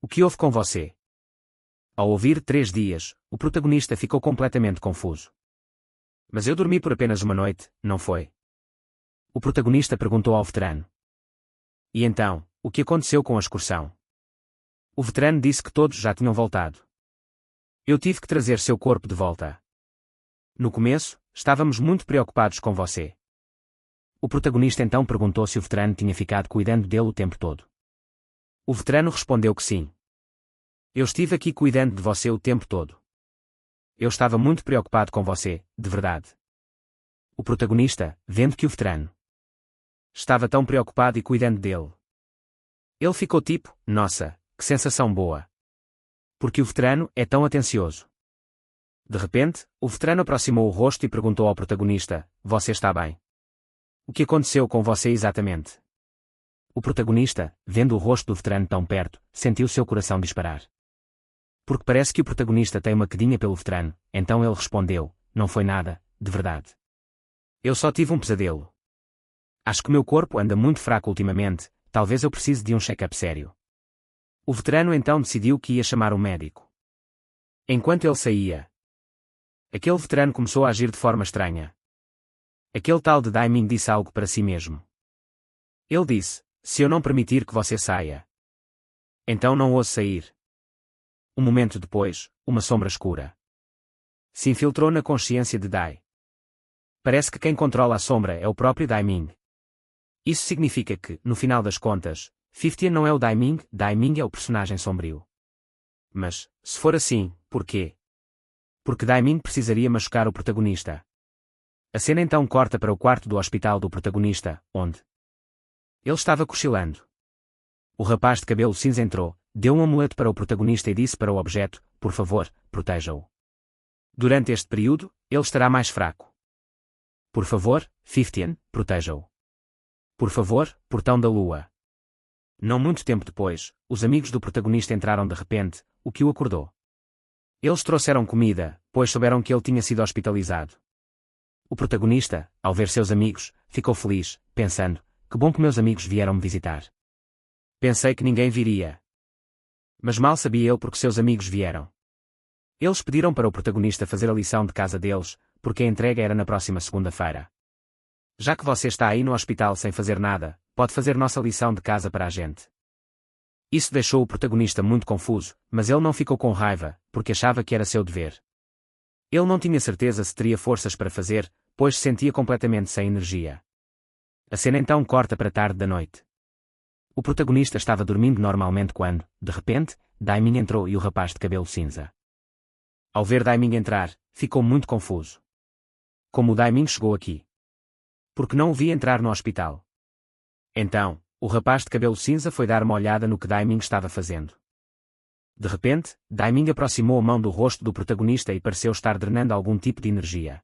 O que houve com você? Ao ouvir 3 dias, o protagonista ficou completamente confuso. Mas eu dormi por apenas uma noite, não foi? O protagonista perguntou ao veterano. E então, o que aconteceu com a excursão? O veterano disse que todos já tinham voltado. Eu tive que trazer seu corpo de volta. No começo, estávamos muito preocupados com você. O protagonista então perguntou se o veterano tinha ficado cuidando dele o tempo todo. O veterano respondeu que sim. Eu estive aqui cuidando de você o tempo todo. Eu estava muito preocupado com você, de verdade. O protagonista, vendo que o veterano estava tão preocupado e cuidando dele. Ele ficou tipo: nossa, que sensação boa. Porque o veterano é tão atencioso. De repente, o veterano aproximou o rosto e perguntou ao protagonista: Você está bem? O que aconteceu com você exatamente? O protagonista, vendo o rosto do veterano tão perto, sentiu seu coração disparar. Porque parece que o protagonista tem uma quedinha pelo veterano, então ele respondeu: Não foi nada, de verdade. Eu só tive um pesadelo. Acho que meu corpo anda muito fraco ultimamente, talvez eu precise de um check-up sério. O veterano então decidiu que ia chamar um médico. Enquanto ele saía, aquele veterano começou a agir de forma estranha. Aquele tal de Daiming disse algo para si mesmo. Ele disse: Se eu não permitir que você saia, então não ouço sair. Um momento depois, uma sombra escura se infiltrou na consciência de Dai. Parece que quem controla a sombra é o próprio Daiming. Isso significa que, no final das contas, 50 não é o Daiming é o personagem sombrio. Mas, se for assim, por quê? Porque Daiming precisaria machucar o protagonista. A cena então corta para o quarto do hospital do protagonista, onde ele estava cochilando. O rapaz de cabelo cinza entrou, deu um amuleto para o protagonista e disse para o objeto: Por favor, proteja-o. Durante este período, ele estará mais fraco. Por favor, 50, proteja-o. Por favor, portão da lua. Não muito tempo depois, os amigos do protagonista entraram de repente, o que o acordou. Eles trouxeram comida, pois souberam que ele tinha sido hospitalizado. O protagonista, ao ver seus amigos, ficou feliz, pensando: Que bom que meus amigos vieram me visitar. Pensei que ninguém viria. Mas mal sabia ele porque seus amigos vieram. Eles pediram para o protagonista fazer a lição de casa deles, porque a entrega era na próxima segunda-feira. Já que você está aí no hospital sem fazer nada, pode fazer nossa lição de casa para a gente. Isso deixou o protagonista muito confuso, mas ele não ficou com raiva, porque achava que era seu dever. Ele não tinha certeza se teria forças para fazer, pois se sentia completamente sem energia. A cena então corta para tarde da noite. O protagonista estava dormindo normalmente quando, de repente, Daiming entrou e o rapaz de cabelo cinza. Ao ver Daiming entrar, ficou muito confuso. Como o Daiming chegou aqui? Porque não o vi entrar no hospital. Então, o rapaz de cabelo cinza foi dar uma olhada no que Daiming estava fazendo. De repente, Daiming aproximou a mão do rosto do protagonista e pareceu estar drenando algum tipo de energia.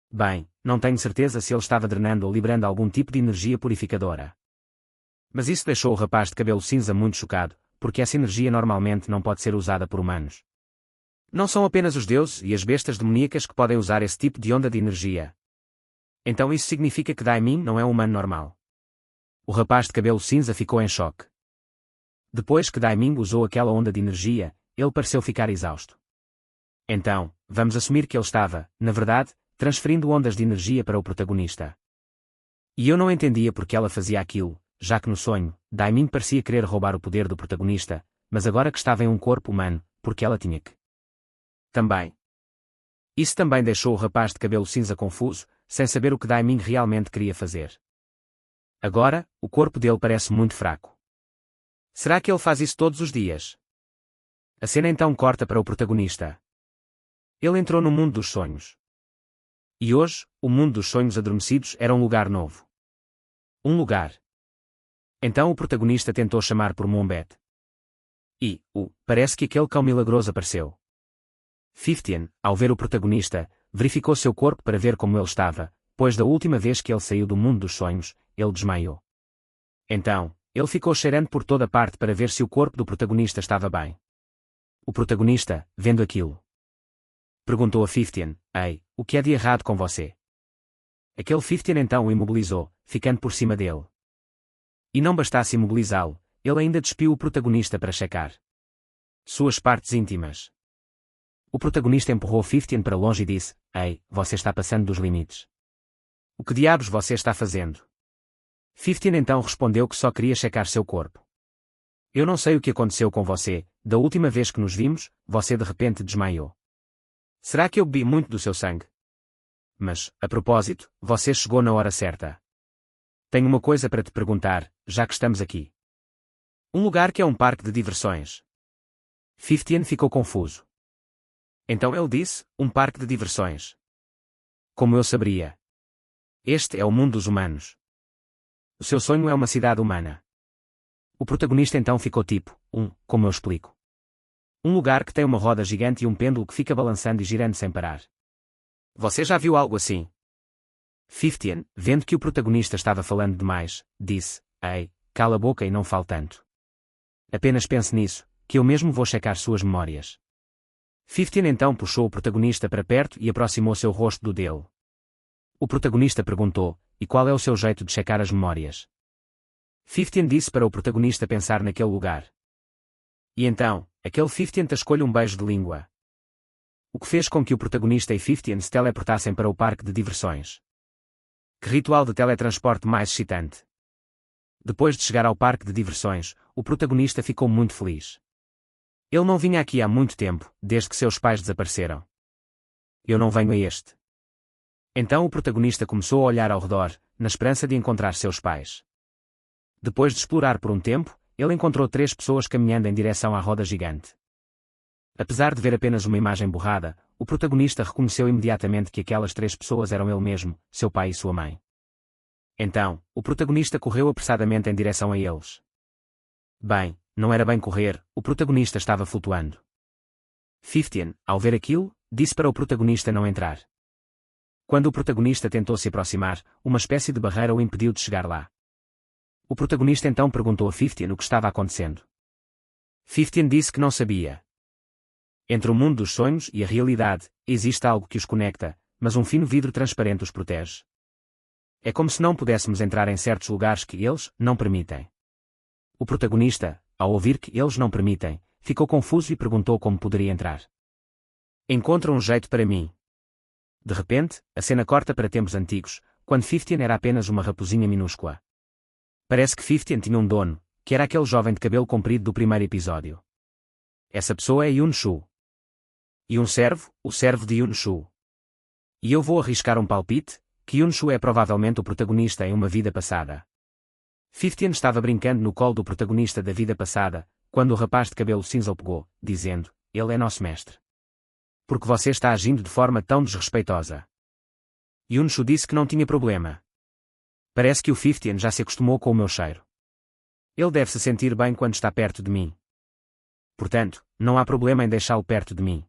Bem, não tenho certeza se ele estava drenando ou liberando algum tipo de energia purificadora. Mas isso deixou o rapaz de cabelo cinza muito chocado, porque essa energia normalmente não pode ser usada por humanos. Não são apenas os deuses e as bestas demoníacas que podem usar esse tipo de onda de energia. Então isso significa que Daiming não é um humano normal. O rapaz de cabelo cinza ficou em choque. Depois que Daiming usou aquela onda de energia, ele pareceu ficar exausto. Então, vamos assumir que ele estava, na verdade, transferindo ondas de energia para o protagonista. E eu não entendia porque ela fazia aquilo, já que no sonho, Daiming parecia querer roubar o poder do protagonista, mas agora que estava em um corpo humano, porque ela tinha que. Também. Isso também deixou o rapaz de cabelo cinza confuso, sem saber o que Daiming realmente queria fazer. Agora, o corpo dele parece muito fraco. Será que ele faz isso todos os dias? A cena então corta para o protagonista. Ele entrou no mundo dos sonhos. E hoje, o mundo dos sonhos adormecidos era um lugar novo. Um lugar. Então o protagonista tentou chamar por Mombet. E, parece que aquele cão milagroso apareceu. 50, ao ver o protagonista, verificou seu corpo para ver como ele estava, pois da última vez que ele saiu do mundo dos sonhos, ele desmaiou. Então, ele ficou cheirando por toda parte para ver se o corpo do protagonista estava bem. O protagonista, vendo aquilo, perguntou a 50, Ei, o que é de errado com você? Aquele 50 então o imobilizou, ficando por cima dele. E não bastasse imobilizá-lo, ele ainda despiu o protagonista para checar suas partes íntimas. O protagonista empurrou 50 para longe e disse, Ei, você está passando dos limites. O que diabos você está fazendo? 50 então respondeu que só queria checar seu corpo. Eu não sei o que aconteceu com você, da última vez que nos vimos, você de repente desmaiou. Será que eu bebi muito do seu sangue? Mas, a propósito, você chegou na hora certa. Tenho uma coisa para te perguntar, já que estamos aqui. Um lugar que é um parque de diversões. 50 ficou confuso. Então ele disse, um parque de diversões. Como eu saberia? Este é o mundo dos humanos. O seu sonho é uma cidade humana. O protagonista então ficou tipo, como eu explico? Um lugar que tem uma roda gigante e um pêndulo que fica balançando e girando sem parar. Você já viu algo assim? 15, vendo que o protagonista estava falando demais, disse: Ei, cala a boca e não fale tanto. Apenas pense nisso, que eu mesmo vou checar suas memórias. 15 então puxou o protagonista para perto e aproximou seu rosto do dele. O protagonista perguntou: E qual é o seu jeito de checar as memórias? 15 disse para o protagonista pensar naquele lugar. E então, aquele 15 escolhe um beijo de língua. O que fez com que o protagonista e 15 se teleportassem para o parque de diversões. Que ritual de teletransporte mais excitante! Depois de chegar ao parque de diversões, o protagonista ficou muito feliz. Ele não vinha aqui há muito tempo, desde que seus pais desapareceram. Eu não venho a este. Então o protagonista começou a olhar ao redor, na esperança de encontrar seus pais. Depois de explorar por um tempo, ele encontrou 3 pessoas caminhando em direção à roda gigante. Apesar de ver apenas uma imagem borrada, o protagonista reconheceu imediatamente que aquelas 3 pessoas eram ele mesmo, seu pai e sua mãe. Então, o protagonista correu apressadamente em direção a eles. Bem, não era bem correr, o protagonista estava flutuando. 15, ao ver aquilo, disse para o protagonista não entrar. Quando o protagonista tentou se aproximar, uma espécie de barreira o impediu de chegar lá. O protagonista então perguntou a 15 o que estava acontecendo. 15 disse que não sabia. Entre o mundo dos sonhos e a realidade, existe algo que os conecta, mas um fino vidro transparente os protege. É como se não pudéssemos entrar em certos lugares que eles não permitem. O protagonista, ao ouvir que eles não permitem, ficou confuso e perguntou como poderia entrar. Encontra um jeito para mim. De repente, a cena corta para tempos antigos, quando 15 era apenas uma raposinha minúscula. Parece que 15 tinha um dono, que era aquele jovem de cabelo comprido do primeiro episódio. Essa pessoa é Yunshu. E um servo, o servo de Yunshu. E eu vou arriscar um palpite, que Yunshu é provavelmente o protagonista em uma vida passada. 15 estava brincando no colo do protagonista da vida passada, quando o rapaz de cabelo cinza o pegou, dizendo: Ele é nosso mestre. Porque você está agindo de forma tão desrespeitosa. Yunshu disse que não tinha problema. Parece que o 15 já se acostumou com o meu cheiro. Ele deve se sentir bem quando está perto de mim. Portanto, não há problema em deixá-lo perto de mim.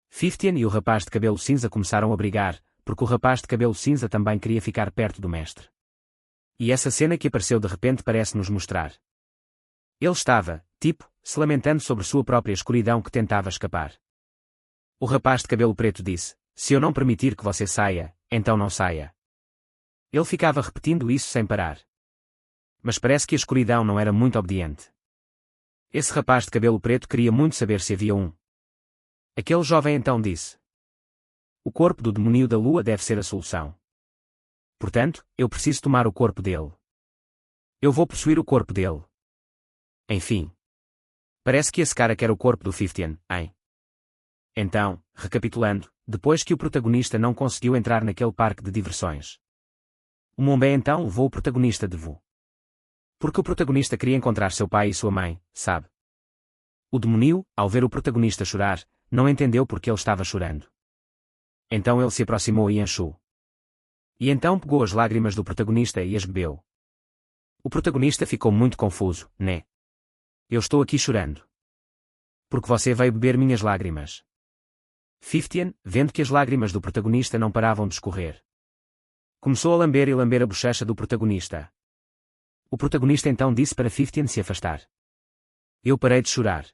15 e o rapaz de cabelo cinza começaram a brigar, porque o rapaz de cabelo cinza também queria ficar perto do mestre. E essa cena que apareceu de repente parece nos mostrar. Ele estava, se lamentando sobre sua própria escuridão que tentava escapar. O rapaz de cabelo preto disse: Se eu não permitir que você saia, então não saia. Ele ficava repetindo isso sem parar. Mas parece que a escuridão não era muito obediente. Esse rapaz de cabelo preto queria muito saber se havia um. Aquele jovem então disse: O corpo do demônio da lua deve ser a solução. Portanto, eu preciso tomar o corpo dele. Eu vou possuir o corpo dele. Enfim. Parece que esse cara quer o corpo do 15, hein? Então, recapitulando, depois que o protagonista não conseguiu entrar naquele parque de diversões, o Mombé então levou o protagonista de voo. Porque o protagonista queria encontrar seu pai e sua mãe, sabe? O demônio, ao ver o protagonista chorar, não entendeu porque ele estava chorando. Então ele se aproximou e enxou. E então pegou as lágrimas do protagonista e as bebeu. O protagonista ficou muito confuso, né? Eu estou aqui chorando. Porque você veio beber minhas lágrimas. 15, vendo que as lágrimas do protagonista não paravam de escorrer, começou a lamber e lamber a bochecha do protagonista. O protagonista então disse para 15 se afastar. Eu parei de chorar.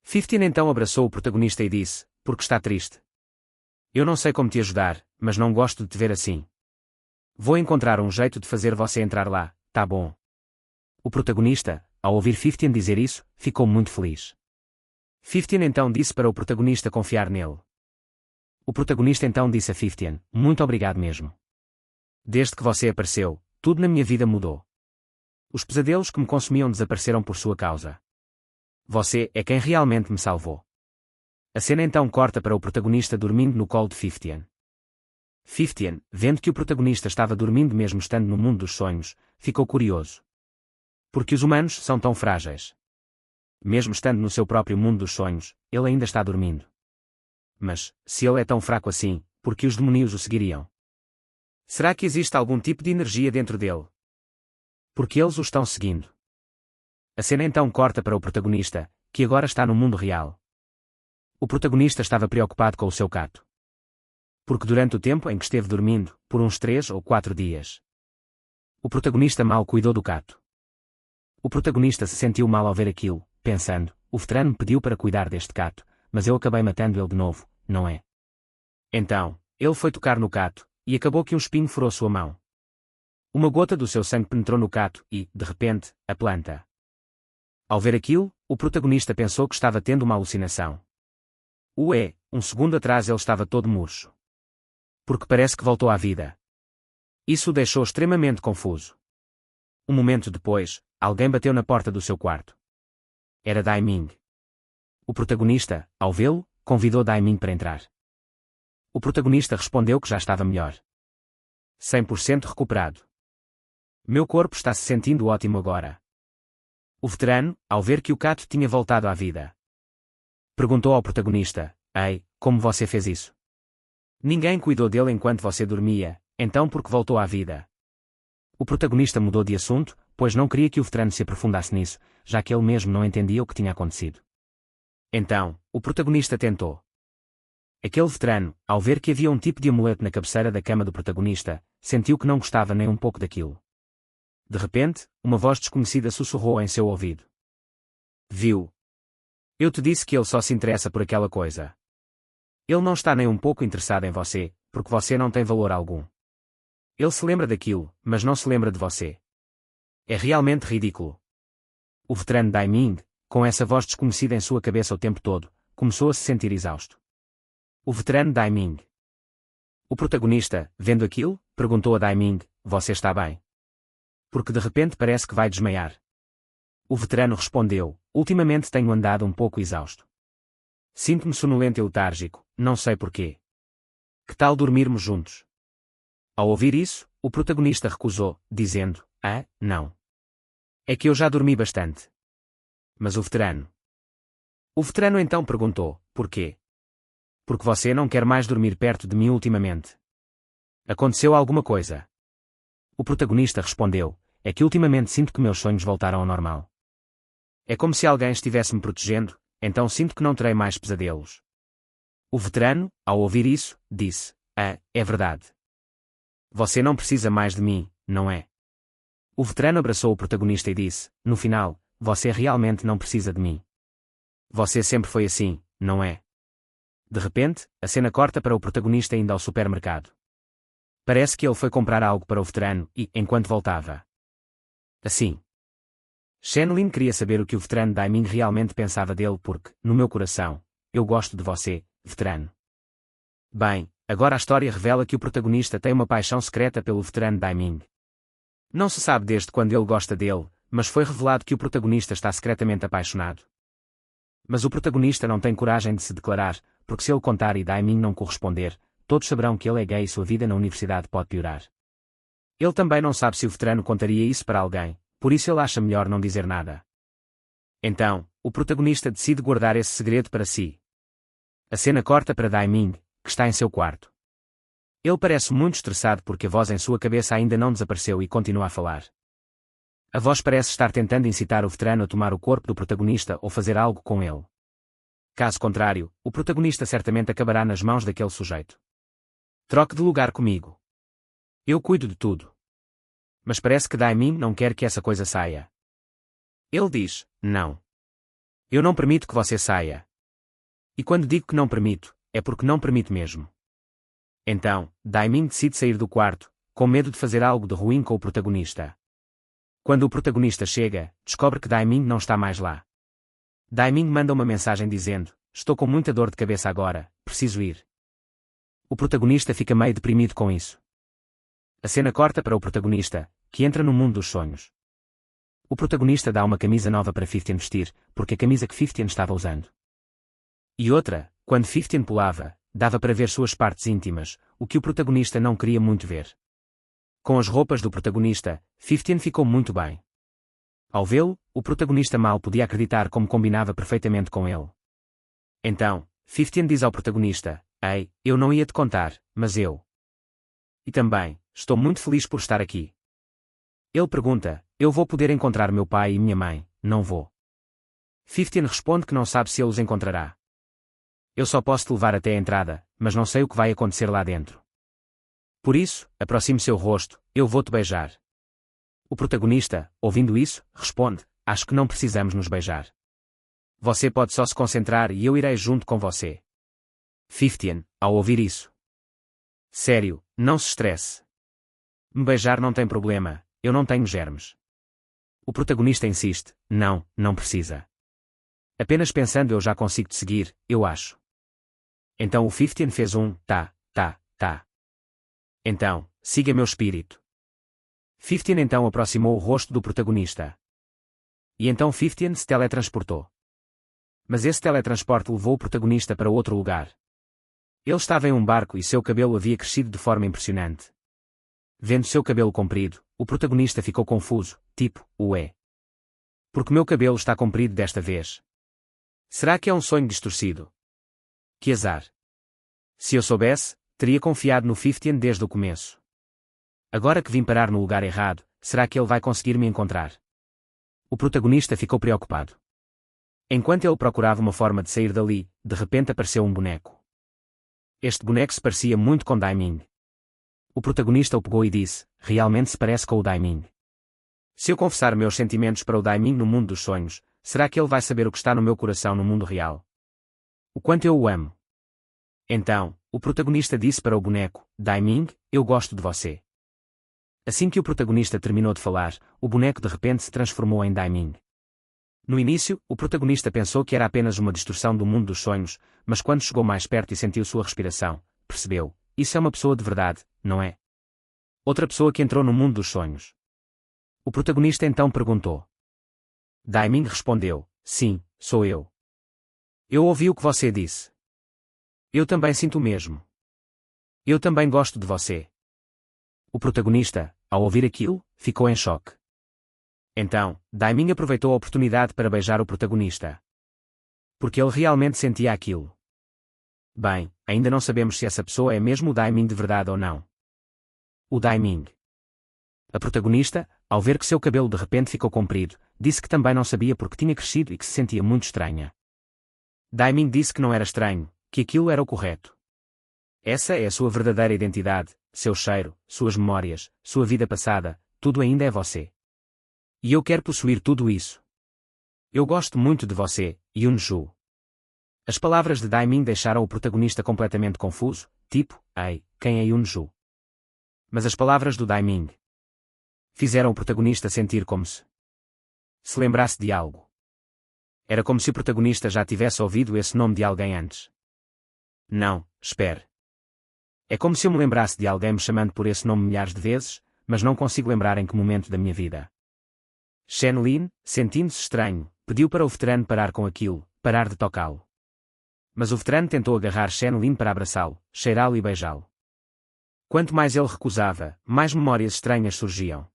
15 então abraçou o protagonista e disse: Porque está triste. Eu não sei como te ajudar, mas não gosto de te ver assim. Vou encontrar um jeito de fazer você entrar lá, tá bom? O protagonista, ao ouvir 15 dizer isso, ficou muito feliz. 15 então disse para o protagonista confiar nele. O protagonista então disse a 15: Muito obrigado mesmo. Desde que você apareceu, tudo na minha vida mudou. Os pesadelos que me consumiam desapareceram por sua causa. Você é quem realmente me salvou. A cena então corta para o protagonista dormindo no colo de 15. 15, vendo que o protagonista estava dormindo mesmo estando no mundo dos sonhos, ficou curioso. Porque os humanos são tão frágeis. Mesmo estando no seu próprio mundo dos sonhos, ele ainda está dormindo. Mas, se ele é tão fraco assim, por que os demónios o seguiriam? Será que existe algum tipo de energia dentro dele? Porque eles o estão seguindo. A cena então corta para o protagonista, que agora está no mundo real. O protagonista estava preocupado com o seu gato. Porque durante o tempo em que esteve dormindo, por uns 3 ou 4 dias, o protagonista mal cuidou do gato. O protagonista se sentiu mal ao ver aquilo, pensando, o veterano me pediu para cuidar deste gato, mas eu acabei matando ele de novo, não é? Então, ele foi tocar no gato, e acabou que um espinho furou sua mão. Uma gota do seu sangue penetrou no gato e, de repente, a planta. Ao ver aquilo, o protagonista pensou que estava tendo uma alucinação. Um segundo atrás ele estava todo murcho. Porque parece que voltou à vida. Isso o deixou extremamente confuso. Um momento depois, alguém bateu na porta do seu quarto. Era Dai Ming. O protagonista, ao vê-lo, convidou Dai Ming para entrar. O protagonista respondeu que já estava melhor. 100% recuperado. Meu corpo está se sentindo ótimo agora. O veterano, ao ver que o gato tinha voltado à vida, perguntou ao protagonista, ei, como você fez isso? Ninguém cuidou dele enquanto você dormia, então por que voltou à vida? O protagonista mudou de assunto, pois não queria que o veterano se aprofundasse nisso, já que ele mesmo não entendia o que tinha acontecido. Então, o protagonista tentou. Aquele veterano, ao ver que havia um tipo de amuleto na cabeceira da cama do protagonista, sentiu que não gostava nem um pouco daquilo. De repente, uma voz desconhecida sussurrou em seu ouvido. Viu? Eu te disse que ele só se interessa por aquela coisa. Ele não está nem um pouco interessado em você, porque você não tem valor algum. Ele se lembra daquilo, mas não se lembra de você. É realmente ridículo. O veterano Dai Ming, com essa voz desconhecida em sua cabeça o tempo todo, começou a se sentir exausto. O veterano Dai Ming. O protagonista, vendo aquilo, perguntou a Dai Ming, você está bem? Porque de repente parece que vai desmaiar. O veterano respondeu, ultimamente tenho andado um pouco exausto. Sinto-me sonolento e letárgico, não sei porquê. Que tal dormirmos juntos? Ao ouvir isso, o protagonista recusou, dizendo, não. É que eu já dormi bastante. Mas o veterano. O veterano então perguntou, porquê? Porque você não quer mais dormir perto de mim ultimamente. Aconteceu alguma coisa? O protagonista respondeu, é que ultimamente sinto que meus sonhos voltaram ao normal. É como se alguém estivesse me protegendo, então sinto que não terei mais pesadelos. O veterano, ao ouvir isso, disse, é verdade. Você não precisa mais de mim, não é? O veterano abraçou o protagonista e disse, no final, você realmente não precisa de mim. Você sempre foi assim, não é? De repente, a cena corta para o protagonista indo ao supermercado. Parece que ele foi comprar algo para o veterano e, enquanto voltava. Assim. Shenlin queria saber o que o veterano Dai Ming realmente pensava dele porque, no meu coração, eu gosto de você, veterano. Bem, agora a história revela que o protagonista tem uma paixão secreta pelo veterano Dai Ming. Não se sabe desde quando ele gosta dele, mas foi revelado que o protagonista está secretamente apaixonado. Mas o protagonista não tem coragem de se declarar, porque se ele contar e Dai Ming não corresponder, todos saberão que ele é gay e sua vida na universidade pode piorar. Ele também não sabe se o veterano contaria isso para alguém, por isso ele acha melhor não dizer nada. Então, o protagonista decide guardar esse segredo para si. A cena corta para Dai Ming, que está em seu quarto. Ele parece muito estressado porque a voz em sua cabeça ainda não desapareceu e continua a falar. A voz parece estar tentando incitar o veterano a tomar o corpo do protagonista ou fazer algo com ele. Caso contrário, o protagonista certamente acabará nas mãos daquele sujeito. Troque de lugar comigo. Eu cuido de tudo. Mas parece que Dai Ming não quer que essa coisa saia. Ele diz, não. Eu não permito que você saia. E quando digo que não permito, é porque não permito mesmo. Então, Dai Ming decide sair do quarto, com medo de fazer algo de ruim com o protagonista. Quando o protagonista chega, descobre que Dai Ming não está mais lá. Dai Ming manda uma mensagem dizendo, estou com muita dor de cabeça agora, preciso ir. O protagonista fica meio deprimido com isso. A cena corta para o protagonista, que entra no mundo dos sonhos. O protagonista dá uma camisa nova para 15 vestir, porque a camisa que 15 estava usando. E outra, quando 15 pulava, dava para ver suas partes íntimas, o que o protagonista não queria muito ver. Com as roupas do protagonista, 15 ficou muito bem. Ao vê-lo, o protagonista mal podia acreditar como combinava perfeitamente com ele. Então, 15 diz ao protagonista, ei, eu não ia te contar, mas eu. E também, estou muito feliz por estar aqui. Ele pergunta, eu vou poder encontrar meu pai e minha mãe, não vou. Fifteen responde que não sabe se ele os encontrará. Eu só posso te levar até a entrada, mas não sei o que vai acontecer lá dentro. Por isso, aproxime seu rosto, eu vou-te beijar. O protagonista, ouvindo isso, responde, acho que não precisamos nos beijar. Você pode só se concentrar e eu irei junto com você. Fifteen, ao ouvir isso. Sério, não se estresse. Me beijar não tem problema, eu não tenho germes. O protagonista insiste, não precisa. Apenas pensando eu já consigo te seguir, eu acho. Então o Fifteen fez tá. Então, siga meu espírito. Fifteen então aproximou o rosto do protagonista. E então Fifteen se teletransportou. Mas esse teletransporte levou o protagonista para outro lugar. Ele estava em um barco e seu cabelo havia crescido de forma impressionante. Vendo seu cabelo comprido, o protagonista ficou confuso, tipo, ué. Porque meu cabelo está comprido desta vez? Será que é um sonho distorcido? Que azar. Se eu soubesse, teria confiado no Fifteen desde o começo. Agora que vim parar no lugar errado, será que ele vai conseguir me encontrar? O protagonista ficou preocupado. Enquanto ele procurava uma forma de sair dali, de repente apareceu um boneco. Este boneco se parecia muito com Daiming. O protagonista o pegou e disse, realmente se parece com o Daiming. Se eu confessar meus sentimentos para o Daiming no mundo dos sonhos, será que ele vai saber o que está no meu coração no mundo real? O quanto eu o amo. Então, o protagonista disse para o boneco, Daiming, eu gosto de você. Assim que o protagonista terminou de falar, o boneco de repente se transformou em Daiming. No início, o protagonista pensou que era apenas uma distorção do mundo dos sonhos, mas quando chegou mais perto e sentiu sua respiração, percebeu, isso é uma pessoa de verdade, não é? Outra pessoa que entrou no mundo dos sonhos. O protagonista então perguntou. Daiming respondeu, sim, sou eu. Eu ouvi o que você disse. Eu também sinto o mesmo. Eu também gosto de você. O protagonista, ao ouvir aquilo, ficou em choque. Então, Daiming aproveitou a oportunidade para beijar o protagonista. Porque ele realmente sentia aquilo. Bem, ainda não sabemos se essa pessoa é mesmo o Daiming de verdade ou não. O Daiming. A protagonista, ao ver que seu cabelo de repente ficou comprido, disse que também não sabia porque tinha crescido e que se sentia muito estranha. Daiming disse que não era estranho, que aquilo era o correto. Essa é a sua verdadeira identidade, seu cheiro, suas memórias, sua vida passada, tudo ainda é você. E eu quero possuir tudo isso. Eu gosto muito de você, Yunju. As palavras de Daiming deixaram o protagonista completamente confuso, tipo, ei, quem é Yunju? Mas as palavras do Daiming fizeram o protagonista sentir como se lembrasse de algo. Era como se o protagonista já tivesse ouvido esse nome de alguém antes. Não, espere. É como se eu me lembrasse de alguém me chamando por esse nome milhares de vezes, mas não consigo lembrar em que momento da minha vida. Shen Lin, sentindo-se estranho, pediu para o veterano parar com aquilo, parar de tocá-lo. Mas o veterano tentou agarrar Shen Lin para abraçá-lo, cheirá-lo e beijá-lo. Quanto mais ele recusava, mais memórias estranhas surgiam.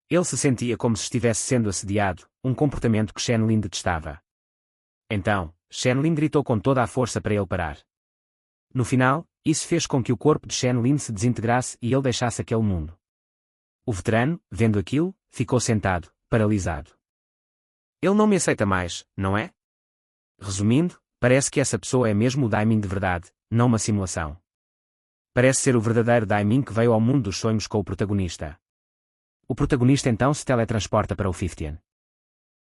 Ele se sentia como se estivesse sendo assediado, um comportamento que Shen Lin detestava. Então, Shen Lin gritou com toda a força para ele parar. No final, isso fez com que o corpo de Shen Lin se desintegrasse e ele deixasse aquele mundo. O veterano, vendo aquilo, ficou sentado, paralisado. Ele não me aceita mais, não é? Resumindo, parece que essa pessoa é mesmo o Daiming de verdade, não uma simulação. Parece ser o verdadeiro Daiming que veio ao mundo dos sonhos com o protagonista. O protagonista então se teletransporta para o Fifteen.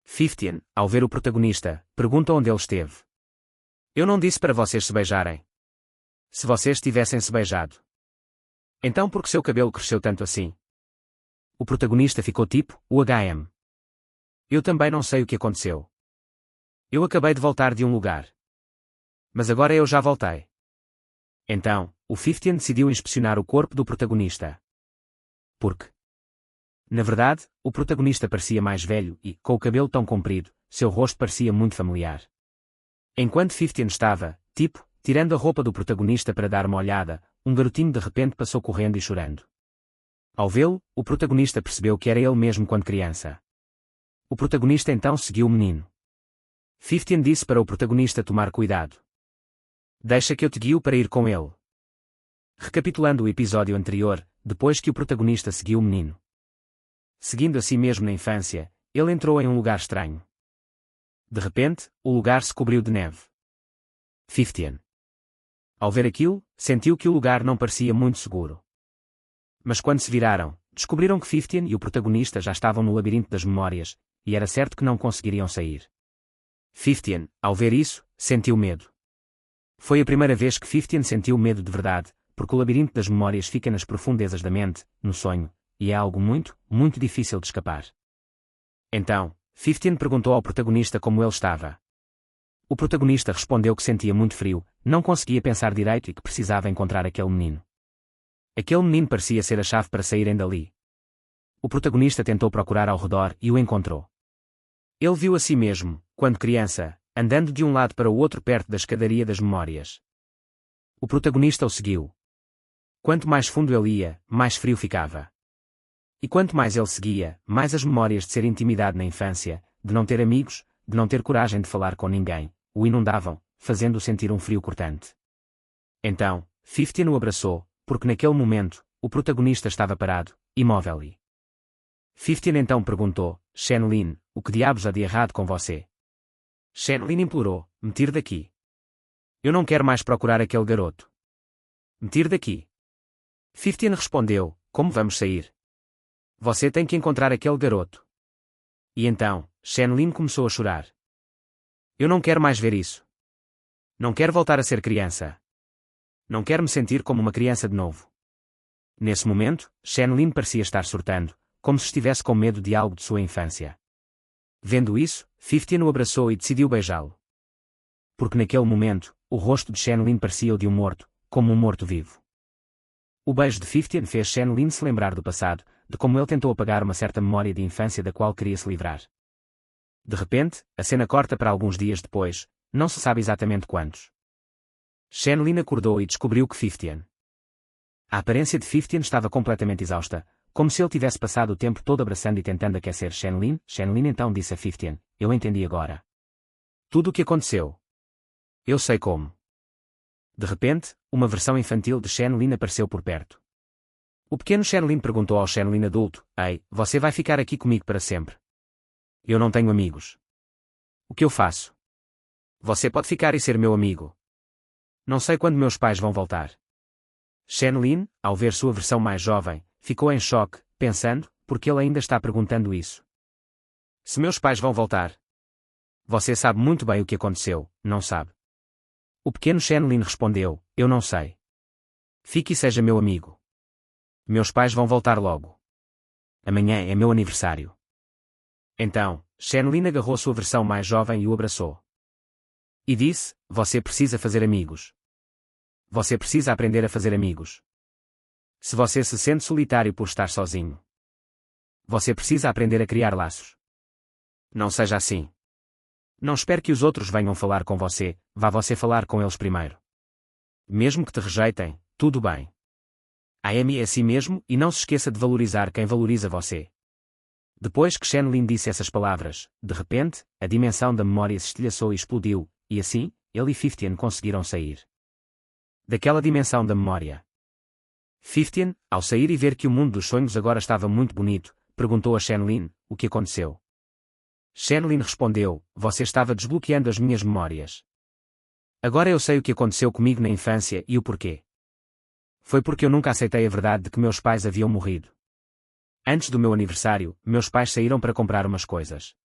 Fifteen, ao ver o protagonista, pergunta onde ele esteve. Eu não disse para vocês se beijarem. Se vocês tivessem se beijado. Então por que seu cabelo cresceu tanto assim? O protagonista ficou tipo, o HM. Eu também não sei o que aconteceu. Eu acabei de voltar de um lugar. Mas agora eu já voltei. Então, o Fifteen decidiu inspecionar o corpo do protagonista. Porque? Na verdade, o protagonista parecia mais velho e, com o cabelo tão comprido, seu rosto parecia muito familiar. Enquanto Fifteen estava, tipo, tirando a roupa do protagonista para dar uma olhada, um garotinho de repente passou correndo e chorando. Ao vê-lo, o protagonista percebeu que era ele mesmo quando criança. O protagonista então seguiu o menino. Fifteen disse para o protagonista tomar cuidado. Deixa que eu te guio para ir com ele. Recapitulando o episódio anterior, depois que o protagonista seguiu o menino. Seguindo a si mesmo na infância, ele entrou em um lugar estranho. De repente, o lugar se cobriu de neve. 15. Ao ver aquilo, sentiu que o lugar não parecia muito seguro. Mas quando se viraram, descobriram que 15 e o protagonista já estavam no labirinto das memórias, e era certo que não conseguiriam sair. 15, ao ver isso, sentiu medo. Foi a primeira vez que 15 sentiu medo de verdade, porque o labirinto das memórias fica nas profundezas da mente, no sonho, e é algo muito, muito difícil de escapar. Então, 15 perguntou ao protagonista como ele estava. O protagonista respondeu que sentia muito frio, não conseguia pensar direito e que precisava encontrar aquele menino. Aquele menino parecia ser a chave para saírem dali. O protagonista tentou procurar ao redor e o encontrou. Ele viu a si mesmo, quando criança, andando de um lado para o outro perto da escadaria das memórias. O protagonista o seguiu. Quanto mais fundo ele ia, mais frio ficava. E quanto mais ele seguia, mais as memórias de ser intimidado na infância, de não ter amigos, de não ter coragem de falar com ninguém, o inundavam, fazendo-o sentir um frio cortante. Então, 15 o abraçou, porque naquele momento, o protagonista estava parado, imóvel e... 15 então perguntou, Shenlin, o que diabos há de errado com você? Shenlin implorou, me tire daqui. Eu não quero mais procurar aquele garoto. Me tire daqui. 15 respondeu, como vamos sair? Você tem que encontrar aquele garoto. E então, Shenlin começou a chorar. Eu não quero mais ver isso. Não quero voltar a ser criança. Não quero me sentir como uma criança de novo. Nesse momento, Shenlin parecia estar surtando, como se estivesse com medo de algo de sua infância. Vendo isso, 15 o abraçou e decidiu beijá-lo. Porque naquele momento, o rosto de Shenlin parecia o de um morto, como um morto-vivo. O beijo de 15 fez Shenlin se lembrar do passado, de como ele tentou apagar uma certa memória de infância da qual queria se livrar. De repente, a cena corta para alguns dias depois, não se sabe exatamente quantos. Shenlin acordou e descobriu que 15. A aparência de 15 estava completamente exausta, como se ele tivesse passado o tempo todo abraçando e tentando aquecer Shenlin. Shenlin então disse a 15, eu entendi agora. Tudo o que aconteceu. Eu sei como. De repente, uma versão infantil de Shenlin apareceu por perto. O pequeno Shenlin perguntou ao Shenlin adulto, ei, você vai ficar aqui comigo para sempre? Eu não tenho amigos. O que eu faço? Você pode ficar e ser meu amigo. Não sei quando meus pais vão voltar. Shenlin, ao ver sua versão mais jovem, ficou em choque, pensando, porque ele ainda está perguntando isso. Se meus pais vão voltar? Você sabe muito bem o que aconteceu, não sabe? O pequeno Shenlin respondeu, eu não sei. Fique e seja meu amigo. Meus pais vão voltar logo. Amanhã é meu aniversário. Então, Shenlin agarrou sua versão mais jovem e o abraçou. E disse, você precisa fazer amigos. Você precisa aprender a fazer amigos. Se você se sente solitário por estar sozinho, você precisa aprender a criar laços. Não seja assim. Não espere que os outros venham falar com você, vá você falar com eles primeiro. Mesmo que te rejeitem, tudo bem. Ame a si mesmo e não se esqueça de valorizar quem valoriza você. Depois que Shenlin disse essas palavras, de repente, a dimensão da memória se estilhaçou e explodiu, e assim, ele e 15 conseguiram sair daquela dimensão da memória. 15, ao sair e ver que o mundo dos sonhos agora estava muito bonito, perguntou a Shenlin, o que aconteceu? Shenlin respondeu, você estava desbloqueando as minhas memórias. Agora eu sei o que aconteceu comigo na infância e o porquê. Foi porque eu nunca aceitei a verdade de que meus pais haviam morrido. Antes do meu aniversário, meus pais saíram para comprar umas coisas.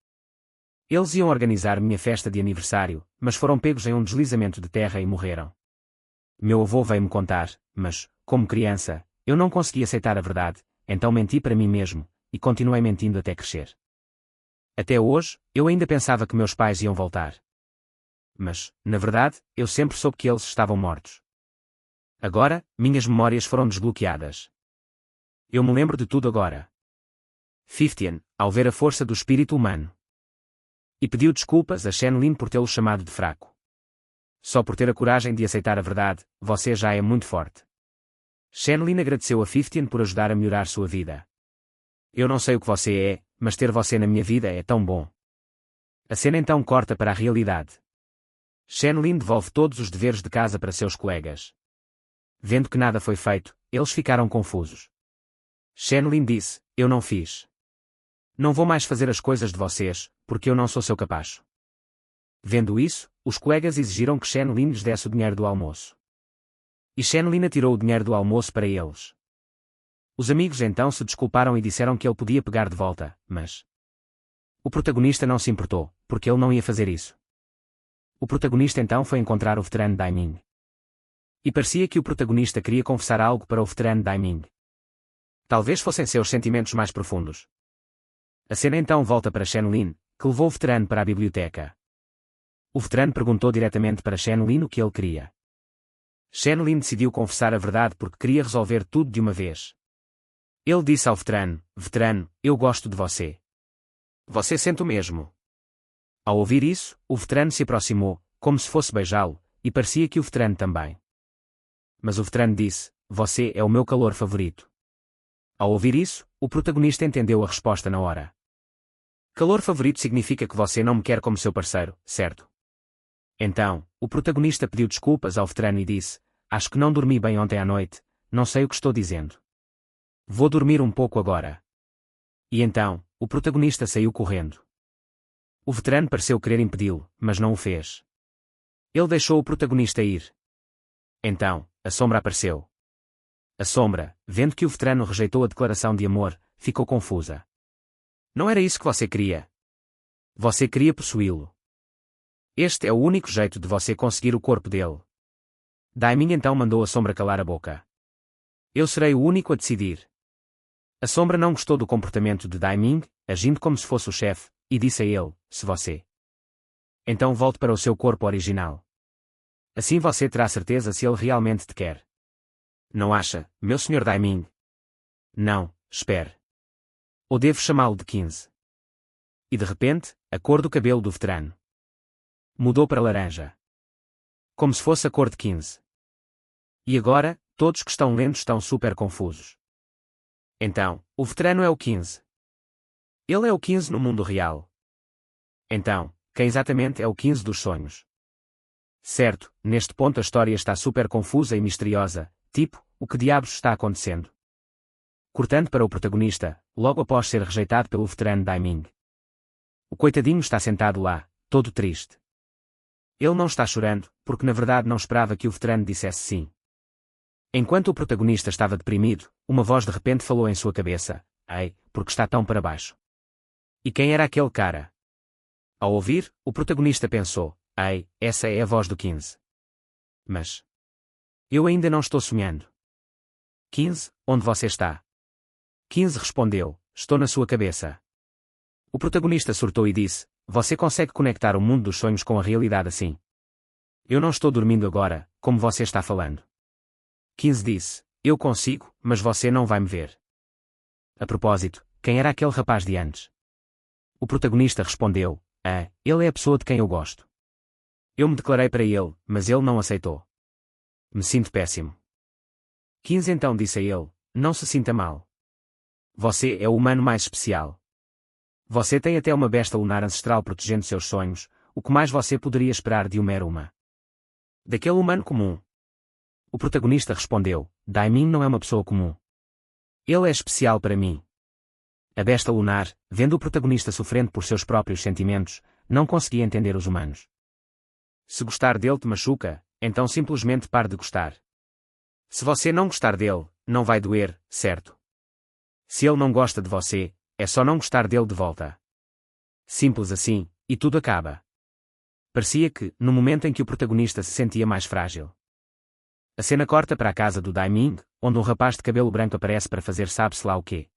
Eles iam organizar minha festa de aniversário, mas foram pegos em um deslizamento de terra e morreram. Meu avô veio-me contar, mas, como criança, eu não consegui aceitar a verdade, então menti para mim mesmo, e continuei mentindo até crescer. Até hoje, eu ainda pensava que meus pais iam voltar. Mas, na verdade, eu sempre soube que eles estavam mortos. Agora, minhas memórias foram desbloqueadas. Eu me lembro de tudo agora. 15, ao ver a força do espírito humano. E pediu desculpas a Shenlin por tê-lo chamado de fraco. Só por ter a coragem de aceitar a verdade, você já é muito forte. Shenlin agradeceu a 15 por ajudar a melhorar sua vida. Eu não sei o que você é, mas ter você na minha vida é tão bom. A cena então corta para a realidade. Shenlin devolve todos os deveres de casa para seus colegas. Vendo que nada foi feito, eles ficaram confusos. Shenlin disse, eu não fiz. Não vou mais fazer as coisas de vocês, porque eu não sou seu capacho. Vendo isso, os colegas exigiram que Shen Lin lhes desse o dinheiro do almoço. E Shen Lin atirou o dinheiro do almoço para eles. Os amigos então se desculparam e disseram que ele podia pegar de volta, mas o protagonista não se importou, porque ele não ia fazer isso. O protagonista então foi encontrar o veterano Dai Ming. E parecia que o protagonista queria confessar algo para o veterano Dai Ming. Talvez fossem seus sentimentos mais profundos. A cena então volta para Shen Lin, que levou o veterano para a biblioteca. O veterano perguntou diretamente para Shen Lin o que ele queria. Shen Lin decidiu confessar a verdade porque queria resolver tudo de uma vez. Ele disse ao veterano: "Veterano, eu gosto de você. Você sente o mesmo?" Ao ouvir isso, o veterano se aproximou, como se fosse beijá-lo, e parecia que o veterano também. Mas o veterano disse: "Você é o meu calor favorito." Ao ouvir isso, o protagonista entendeu a resposta na hora. Calor favorito significa que você não me quer como seu parceiro, certo? Então, o protagonista pediu desculpas ao veterano e disse: "Acho que não dormi bem ontem à noite, não sei o que estou dizendo. Vou dormir um pouco agora." E então, o protagonista saiu correndo. O veterano pareceu querer impedi-lo, mas não o fez. Ele deixou o protagonista ir. Então, a sombra apareceu. A sombra, vendo que o veterano rejeitou a declaração de amor, ficou confusa. Não era isso que você queria. Você queria possuí-lo. Este é o único jeito de você conseguir o corpo dele. Dai Ming então mandou a sombra calar a boca. Eu serei o único a decidir. A sombra não gostou do comportamento de Dai Ming, agindo como se fosse o chefe, e disse a ele: "Se você então volte para o seu corpo original. Assim você terá certeza se ele realmente te quer. Não acha, meu Sr. Dai Ming?" "Não, espere. Ou devo chamá-lo de 15. E de repente, a cor do cabelo do veterano mudou para laranja. Como se fosse a cor de 15. E agora, todos que estão lendo estão super confusos. Então, o veterano é o 15. Ele é o 15 no mundo real. Então, quem exatamente é o 15 dos sonhos? Certo, neste ponto a história está super confusa e misteriosa, tipo, o que diabos está acontecendo? Cortando para o protagonista, logo após ser rejeitado pelo veterano Dai Ming. O coitadinho está sentado lá, todo triste. Ele não está chorando, porque na verdade não esperava que o veterano dissesse sim. Enquanto o protagonista estava deprimido, uma voz de repente falou em sua cabeça: "Ei, porque está tão para baixo?" E quem era aquele cara? Ao ouvir, o protagonista pensou: "Ei, essa é a voz do 15. Mas eu ainda não estou sonhando." "15, onde você está?" 15 respondeu: "Estou na sua cabeça." O protagonista surtou e disse: "Você consegue conectar o mundo dos sonhos com a realidade assim? Eu não estou dormindo agora, como você está falando." 15 disse: "Eu consigo, mas você não vai me ver." A propósito, quem era aquele rapaz de antes? O protagonista respondeu: ele é a pessoa de quem eu gosto. Eu me declarei para ele, mas ele não aceitou. Me sinto péssimo." 15 então disse a ele: "Não se sinta mal. Você é o humano mais especial. Você tem até uma besta lunar ancestral protegendo seus sonhos, o que mais você poderia esperar de uma Eruma? Daquele humano comum?" O protagonista respondeu: "Dai Ming não é uma pessoa comum. Ele é especial para mim." A besta lunar, vendo o protagonista sofrendo por seus próprios sentimentos, não conseguia entender os humanos. Se gostar dele te machuca, então simplesmente pare de gostar. Se você não gostar dele, não vai doer, certo? Se ele não gosta de você, é só não gostar dele de volta. Simples assim, e tudo acaba. Parecia que, no momento em que o protagonista se sentia mais frágil. A cena corta para a casa do Dai Ming, onde um rapaz de cabelo branco aparece para fazer sabe-se lá o quê.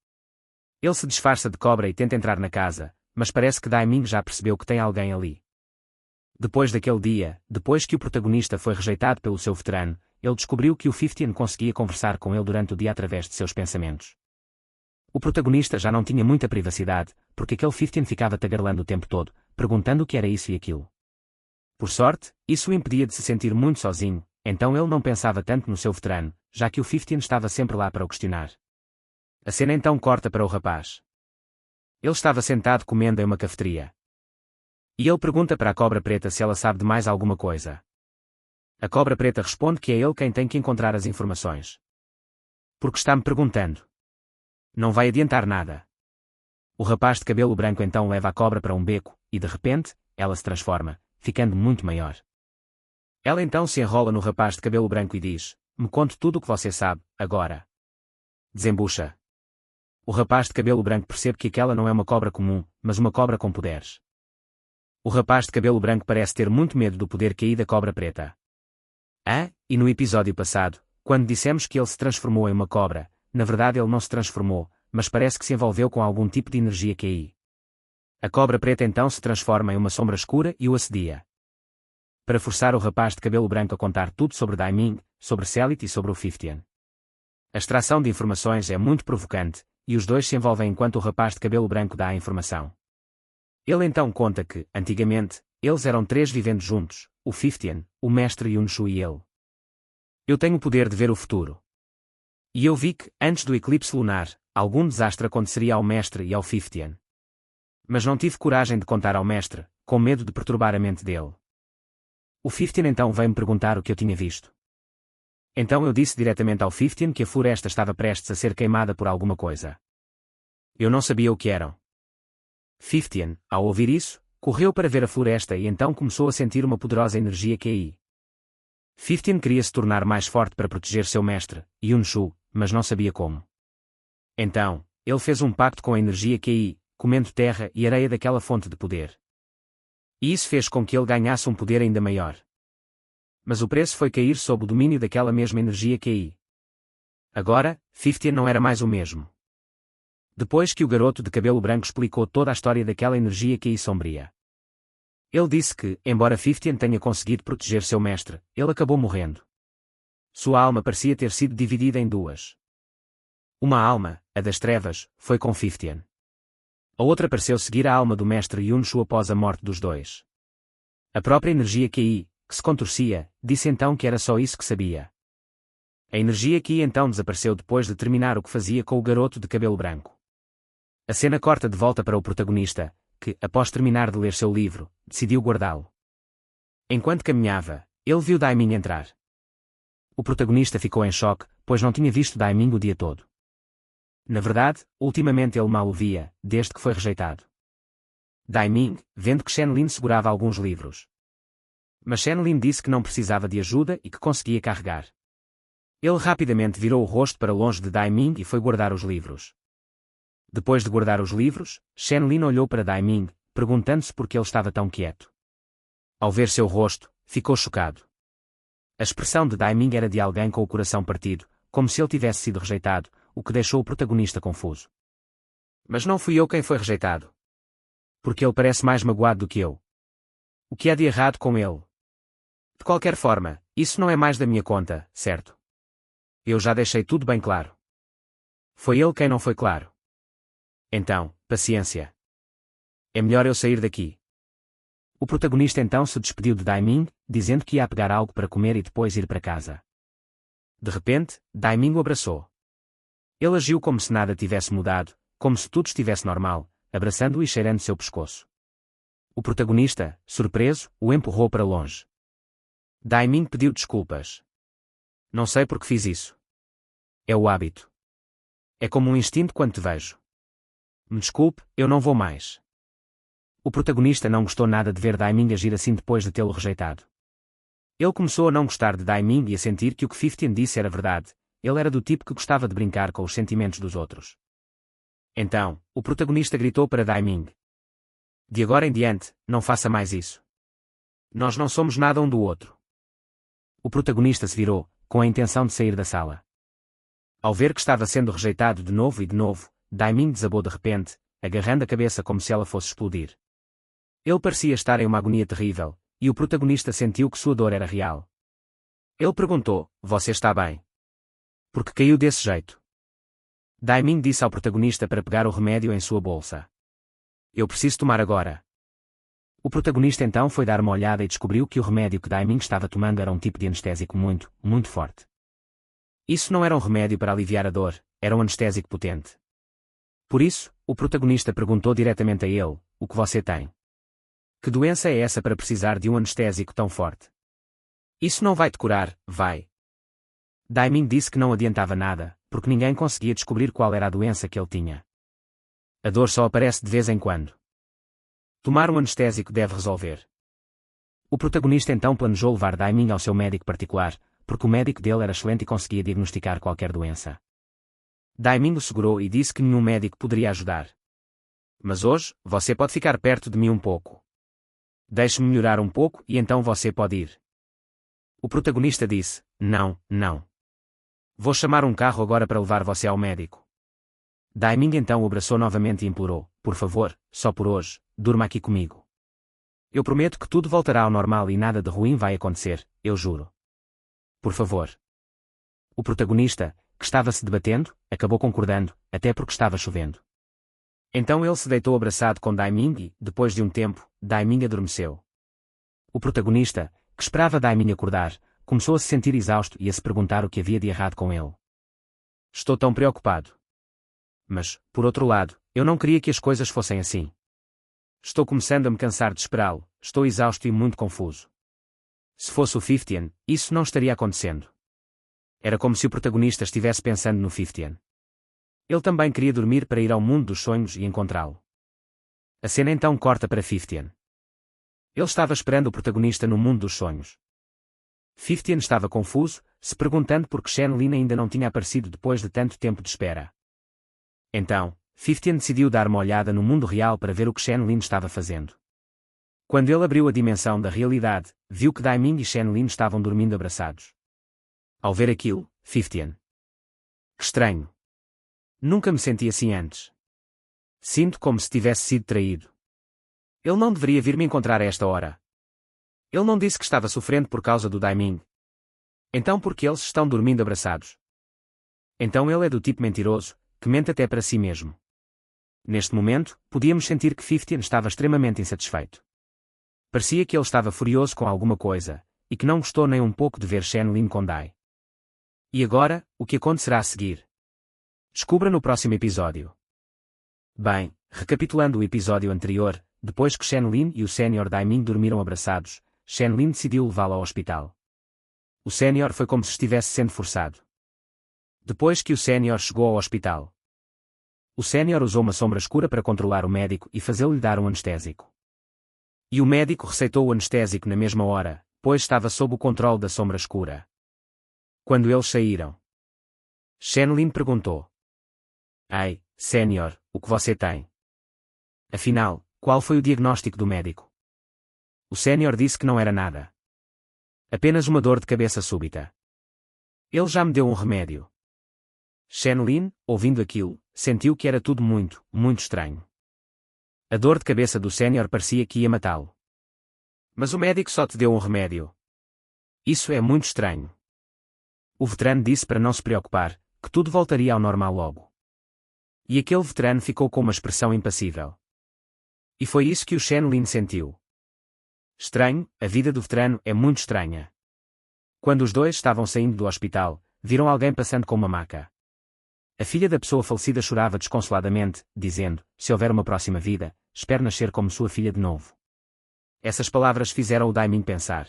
Ele se disfarça de cobra e tenta entrar na casa, mas parece que Dai Ming já percebeu que tem alguém ali. Depois daquele dia, depois que o protagonista foi rejeitado pelo seu veterano, ele descobriu que o 15 conseguia conversar com ele durante o dia através de seus pensamentos. O protagonista já não tinha muita privacidade, porque aquele 15 ficava tagarelando o tempo todo, perguntando o que era isso e aquilo. Por sorte, isso o impedia de se sentir muito sozinho, então ele não pensava tanto no seu veterano, já que o 15 estava sempre lá para o questionar. A cena então corta para o rapaz. Ele estava sentado comendo em uma cafeteria. E ele pergunta para a cobra preta se ela sabe de mais alguma coisa. A cobra preta responde que é ele quem tem que encontrar as informações. Porque está me perguntando. Não vai adiantar nada. O rapaz de cabelo branco então leva a cobra para um beco, e de repente, ela se transforma, ficando muito maior. Ela então se enrola no rapaz de cabelo branco e diz: "Me conte tudo o que você sabe, agora." Desembucha. O rapaz de cabelo branco percebe que aquela não é uma cobra comum, mas uma cobra com poderes. O rapaz de cabelo branco parece ter muito medo do poder QI da cobra preta. E no episódio passado, quando dissemos que ele se transformou em uma cobra, na verdade ele não se transformou, mas parece que se envolveu com algum tipo de energia QI. A cobra preta então se transforma em uma sombra escura e o assedia. Para forçar o rapaz de cabelo branco a contar tudo sobre Daiming, sobre Celit e sobre o 15. A extração de informações é muito provocante, e os dois se envolvem enquanto o rapaz de cabelo branco dá a informação. Ele então conta que, antigamente, eles eram 3 vivendo juntos, o 15, o mestre Yunshu e ele. Eu tenho o poder de ver o futuro. E eu vi que, antes do eclipse lunar, algum desastre aconteceria ao mestre e ao 15. Mas não tive coragem de contar ao mestre, com medo de perturbar a mente dele. O 15 então veio-me perguntar o que eu tinha visto. Então eu disse diretamente ao 15 que a floresta estava prestes a ser queimada por alguma coisa. Eu não sabia o que eram. 15, ao ouvir isso, correu para ver a floresta e então começou a sentir uma poderosa energia QI. 15 queria se tornar mais forte para proteger seu mestre, Yunshu, mas não sabia como. Então, ele fez um pacto com a energia QI, comendo terra e areia daquela fonte de poder. E isso fez com que ele ganhasse um poder ainda maior. Mas o preço foi cair sob o domínio daquela mesma energia QI. Agora, 15 não era mais o mesmo. Depois que o garoto de cabelo branco explicou toda a história daquela energia QI sombria. Ele disse que, embora 15 tenha conseguido proteger seu mestre, ele acabou morrendo. Sua alma parecia ter sido dividida em 2. Uma alma, a das trevas, foi com 15. A outra pareceu seguir a alma do mestre Yunshu após a morte dos dois. A própria energia QI, que se contorcia, disse então que era só isso que sabia. A energia QI então desapareceu depois de terminar o que fazia com o garoto de cabelo branco. A cena corta de volta para o protagonista, que, após terminar de ler seu livro, decidiu guardá-lo. Enquanto caminhava, ele viu Daiming entrar. O protagonista ficou em choque, pois não tinha visto Daiming o dia todo. Na verdade, ultimamente ele mal o via, desde que foi rejeitado. Daiming, vendo que Shenlin segurava alguns livros. Mas Shenlin disse que não precisava de ajuda e que conseguia carregar. Ele rapidamente virou o rosto para longe de Daiming e foi guardar os livros. Depois de guardar os livros, Shenlin olhou para Daiming, perguntando-se por que ele estava tão quieto. Ao ver seu rosto, ficou chocado. A expressão de Daiming era de alguém com o coração partido, como se ele tivesse sido rejeitado, o que deixou o protagonista confuso. Mas não fui eu quem foi rejeitado. Porque ele parece mais magoado do que eu. O que há de errado com ele? De qualquer forma, isso não é mais da minha conta, certo? Eu já deixei tudo bem claro. Foi ele quem não foi claro. Então, paciência. É melhor eu sair daqui. O protagonista então se despediu de Daiming, dizendo que ia pegar algo para comer e depois ir para casa. De repente, Daiming o abraçou. Ele agiu como se nada tivesse mudado, como se tudo estivesse normal, abraçando-o e cheirando seu pescoço. O protagonista, surpreso, o empurrou para longe. Daiming pediu desculpas. Não sei por que fiz isso. É o hábito. É como um instinto quando te vejo. Me desculpe, eu não vou mais. O protagonista não gostou nada de ver Daiming agir assim depois de tê-lo rejeitado. Ele começou a não gostar de Daiming e a sentir que o que 15 disse era verdade, ele era do tipo que gostava de brincar com os sentimentos dos outros. Então, o protagonista gritou para Daiming. De agora em diante, não faça mais isso. Nós não somos nada um do outro. O protagonista se virou, com a intenção de sair da sala. Ao ver que estava sendo rejeitado de novo, Daiming desabou de repente, agarrando a cabeça como se ela fosse explodir. Ele parecia estar em uma agonia terrível, e o protagonista sentiu que sua dor era real. Ele perguntou: "Você está bem? Por que caiu desse jeito?" Daiming disse ao protagonista para pegar o remédio em sua bolsa. "Eu preciso tomar agora." O protagonista então foi dar uma olhada e descobriu que o remédio que Daiming estava tomando era um tipo de anestésico muito, muito forte. Isso não era um remédio para aliviar a dor, era um anestésico potente. Por isso, o protagonista perguntou diretamente a ele: "O que você tem? Que doença é essa para precisar de um anestésico tão forte? Isso não vai te curar, vai?" Daiming disse que não adiantava nada, porque ninguém conseguia descobrir qual era a doença que ele tinha. A dor só aparece de vez em quando. Tomar um anestésico deve resolver. O protagonista então planejou levar Daiming ao seu médico particular, porque o médico dele era excelente e conseguia diagnosticar qualquer doença. Daiming o segurou e disse que nenhum médico poderia ajudar. Mas hoje, você pode ficar perto de mim um pouco. Deixe-me melhorar um pouco e então você pode ir. O protagonista disse, não, não. Vou chamar um carro agora para levar você ao médico. Daiming então o abraçou novamente e implorou, por favor, só por hoje, durma aqui comigo. Eu prometo que tudo voltará ao normal e nada de ruim vai acontecer, eu juro. Por favor. O protagonista, que estava se debatendo, acabou concordando, até porque estava chovendo. Então ele se deitou abraçado com Daiming e, depois de um tempo, Daiming adormeceu. O protagonista, que esperava Daiming acordar, começou a se sentir exausto e a se perguntar o que havia de errado com ele. Estou tão preocupado. Mas, por outro lado, eu não queria que as coisas fossem assim. Estou começando a me cansar de esperá-lo, estou exausto e muito confuso. Se fosse o 50, isso não estaria acontecendo. Era como se o protagonista estivesse pensando no 50. Ele também queria dormir para ir ao mundo dos sonhos e encontrá-lo. A cena então corta para 50. Ele estava esperando o protagonista no mundo dos sonhos. 50 estava confuso, se perguntando por que Shen-Lin ainda não tinha aparecido depois de tanto tempo de espera. Então, 50 decidiu dar uma olhada no mundo real para ver o que Shen-Lin estava fazendo. Quando ele abriu a dimensão da realidade, viu que Daiming e Shen-Lin estavam dormindo abraçados. Ao ver aquilo, 50. Que estranho. Nunca me senti assim antes. Sinto como se tivesse sido traído. Ele não deveria vir me encontrar a esta hora. Ele não disse que estava sofrendo por causa do Daiming. Então por que eles estão dormindo abraçados? Então ele é do tipo mentiroso, que mente até para si mesmo. Neste momento, podíamos sentir que 50 estava extremamente insatisfeito. Parecia que ele estava furioso com alguma coisa, e que não gostou nem um pouco de ver Shen-Lin com Dai. E agora, o que acontecerá a seguir? Descubra no próximo episódio. Bem, recapitulando o episódio anterior, depois que Shen-Lin e o Sr. Daiming dormiram abraçados, Shen-Lin decidiu levá-lo ao hospital. O Sr. foi como se estivesse sendo forçado. Depois que o Sr. chegou ao hospital, o Sr. usou uma sombra escura para controlar o médico e fazê-lo lhe dar um anestésico. E o médico receitou o anestésico na mesma hora, pois estava sob o controle da sombra escura. Quando eles saíram, Shen-Lin perguntou: Ei, Sr., o que você tem? Afinal, qual foi o diagnóstico do médico? O Sr. disse que não era nada. Apenas uma dor de cabeça súbita. Ele já me deu um remédio. Shen-Lin, ouvindo aquilo, sentiu que era tudo muito, muito estranho. A dor de cabeça do Sr. parecia que ia matá-lo. Mas o médico só te deu um remédio. Isso é muito estranho. O veterano disse para não se preocupar, que tudo voltaria ao normal logo. E aquele veterano ficou com uma expressão impassível. E foi isso que o Shen-Lin sentiu. Estranho, a vida do veterano é muito estranha. Quando os dois estavam saindo do hospital, viram alguém passando com uma maca. A filha da pessoa falecida chorava desconsoladamente, dizendo, se houver uma próxima vida, espero nascer como sua filha de novo. Essas palavras fizeram o Daiming pensar.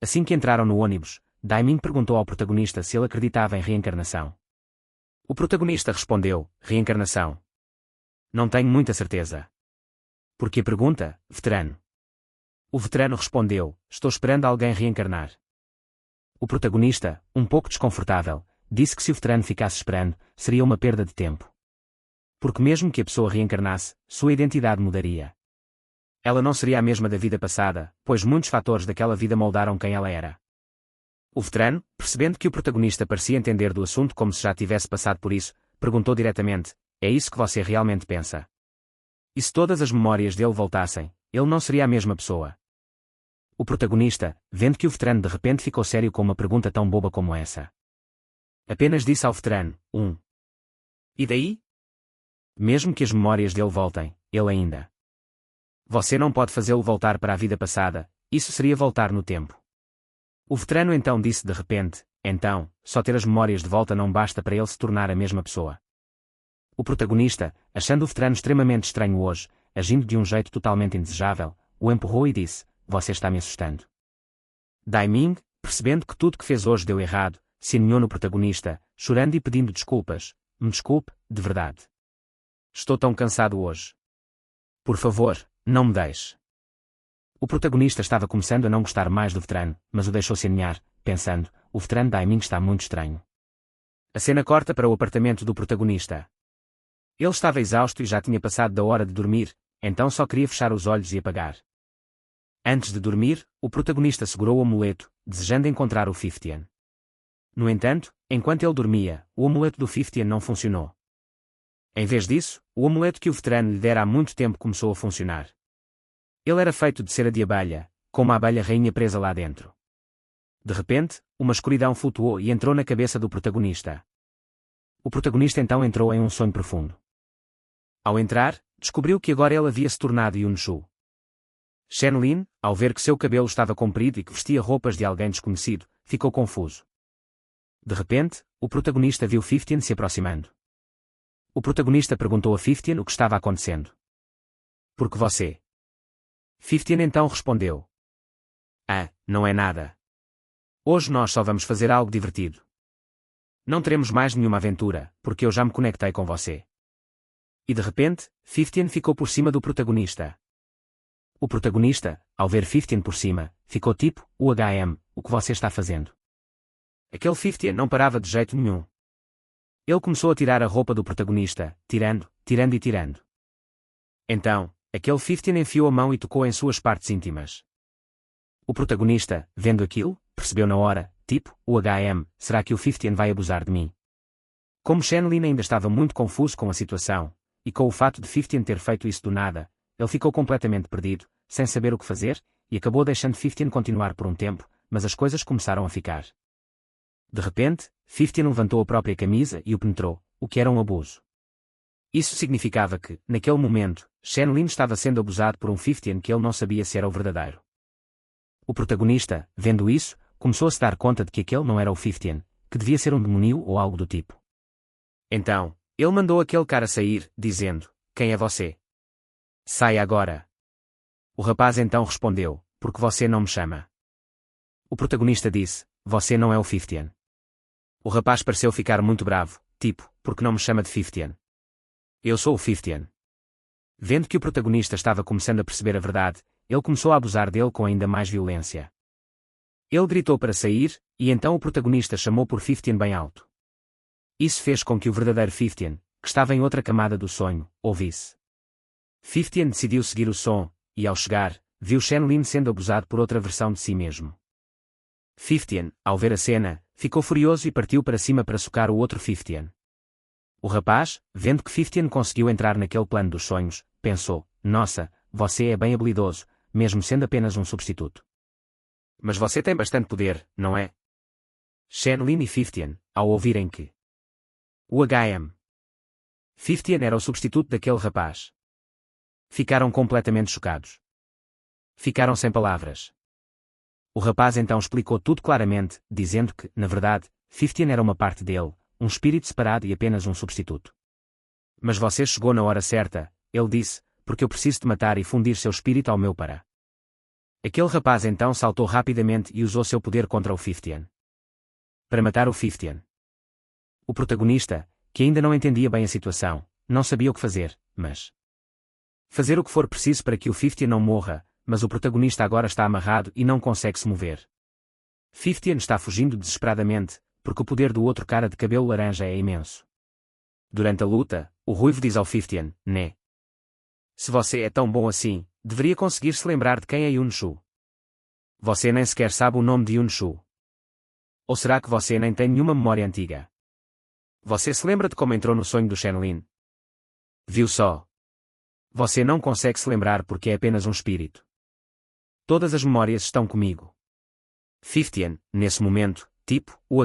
Assim que entraram no ônibus, Daiming perguntou ao protagonista se ele acreditava em reencarnação. O protagonista respondeu, reencarnação. Não tenho muita certeza. Por que pergunta, veterano? O veterano respondeu, estou esperando alguém reencarnar. O protagonista, um pouco desconfortável, disse que se o veterano ficasse esperando, seria uma perda de tempo. Porque mesmo que a pessoa reencarnasse, sua identidade mudaria. Ela não seria a mesma da vida passada, pois muitos fatores daquela vida moldaram quem ela era. O veterano, percebendo que o protagonista parecia entender do assunto como se já tivesse passado por isso, perguntou diretamente, é isso que você realmente pensa? E se todas as memórias dele voltassem, ele não seria a mesma pessoa? O protagonista, vendo que o veterano de repente ficou sério com uma pergunta tão boba como essa, apenas disse ao veterano, E daí? Mesmo que as memórias dele voltem, ele ainda. Você não pode fazê-lo voltar para a vida passada, isso seria voltar no tempo. O veterano então disse de repente, então, só ter as memórias de volta não basta para ele se tornar a mesma pessoa. O protagonista, achando o veterano extremamente estranho hoje, agindo de um jeito totalmente indesejável, o empurrou e disse, você está me assustando. Daiming, percebendo que tudo que fez hoje deu errado, se aninhou no protagonista, chorando e pedindo desculpas, me desculpe, de verdade. Estou tão cansado hoje. Por favor, não me deixe. O protagonista estava começando a não gostar mais do veterano, mas o deixou-se aninhar, pensando, o veterano Daiming está muito estranho. A cena corta para o apartamento do protagonista. Ele estava exausto e já tinha passado da hora de dormir, então só queria fechar os olhos e apagar. Antes de dormir, o protagonista segurou o amuleto, desejando encontrar o 50. No entanto, enquanto ele dormia, o amuleto do 50 não funcionou. Em vez disso, o amuleto que o veterano lhe dera há muito tempo começou a funcionar. Ele era feito de cera de abelha, com uma abelha rainha presa lá dentro. De repente, uma escuridão flutuou e entrou na cabeça do protagonista. O protagonista então entrou em um sonho profundo. Ao entrar, descobriu que agora ele havia se tornado Yunshu. Shenlin, ao ver que seu cabelo estava comprido e que vestia roupas de alguém desconhecido, ficou confuso. De repente, o protagonista viu 50 se aproximando. O protagonista perguntou a 50 o que estava acontecendo. Por que você? 50 então respondeu. Ah, não é nada. Hoje nós só vamos fazer algo divertido. Não teremos mais nenhuma aventura, porque eu já me conectei com você. E de repente, 50 ficou por cima do protagonista. O protagonista, ao ver 50 por cima, ficou tipo, o que você está fazendo? Aquele 50 não parava de jeito nenhum. Ele começou a tirar a roupa do protagonista, tirando e tirando. Então, aquele 50 enfiou a mão e tocou em suas partes íntimas. O protagonista, vendo aquilo, percebeu na hora, tipo, será que o 50 vai abusar de mim? Como Shenlin ainda estava muito confuso com a situação, e com o fato de 50 ter feito isso do nada, ele ficou completamente perdido, sem saber o que fazer, e acabou deixando 50 continuar por um tempo, mas as coisas começaram a ficar. De repente, 50 levantou a própria camisa e o penetrou, o que era um abuso. Isso significava que, naquele momento, Shenlin estava sendo abusado por um 50 que ele não sabia se era o verdadeiro. O protagonista, vendo isso, começou a se dar conta de que aquele não era o 50, que devia ser um demônio ou algo do tipo. Então, ele mandou aquele cara sair, dizendo, quem é você? Saia agora. O rapaz então respondeu, porque você não me chama. O protagonista disse, você não é o 50. O rapaz pareceu ficar muito bravo, tipo, porque não me chama de 50. Eu sou o 50. Vendo que o protagonista estava começando a perceber a verdade, ele começou a abusar dele com ainda mais violência. Ele gritou para sair, e então o protagonista chamou por 50 bem alto. Isso fez com que o verdadeiro 50, que estava em outra camada do sonho, ouvisse. 50 decidiu seguir o som, e ao chegar, viu Shenlin sendo abusado por outra versão de si mesmo. 50, ao ver a cena, ficou furioso e partiu para cima para socar o outro 50. O rapaz, vendo que 50 conseguiu entrar naquele plano dos sonhos, pensou, nossa, você é bem habilidoso, mesmo sendo apenas um substituto. Mas você tem bastante poder, não é? Shenlin e 50, ao ouvirem que o 50 era o substituto daquele rapaz. Ficaram completamente chocados. Ficaram sem palavras. O rapaz então explicou tudo claramente, dizendo que, na verdade, 50 era uma parte dele, um espírito separado e apenas um substituto. Mas você chegou na hora certa, ele disse, porque eu preciso de matar e fundir seu espírito ao meu para. Aquele rapaz então saltou rapidamente e usou seu poder contra o 50. Para matar o 50. O protagonista, que ainda não entendia bem a situação, não sabia o que fazer, mas fazer o que for preciso para que o 50 não morra, mas o protagonista agora está amarrado e não consegue se mover. 50 está fugindo desesperadamente, porque o poder do outro cara de cabelo laranja é imenso. Durante a luta, o ruivo diz ao 50, né? Se você é tão bom assim, deveria conseguir se lembrar de quem é Yunshu. Você nem sequer sabe o nome de Yunshu. Ou será que você nem tem nenhuma memória antiga? Você se lembra de como entrou no sonho do Shenlin? Viu só? Você não consegue se lembrar porque é apenas um espírito. Todas as memórias estão comigo. 50, nesse momento, tipo, o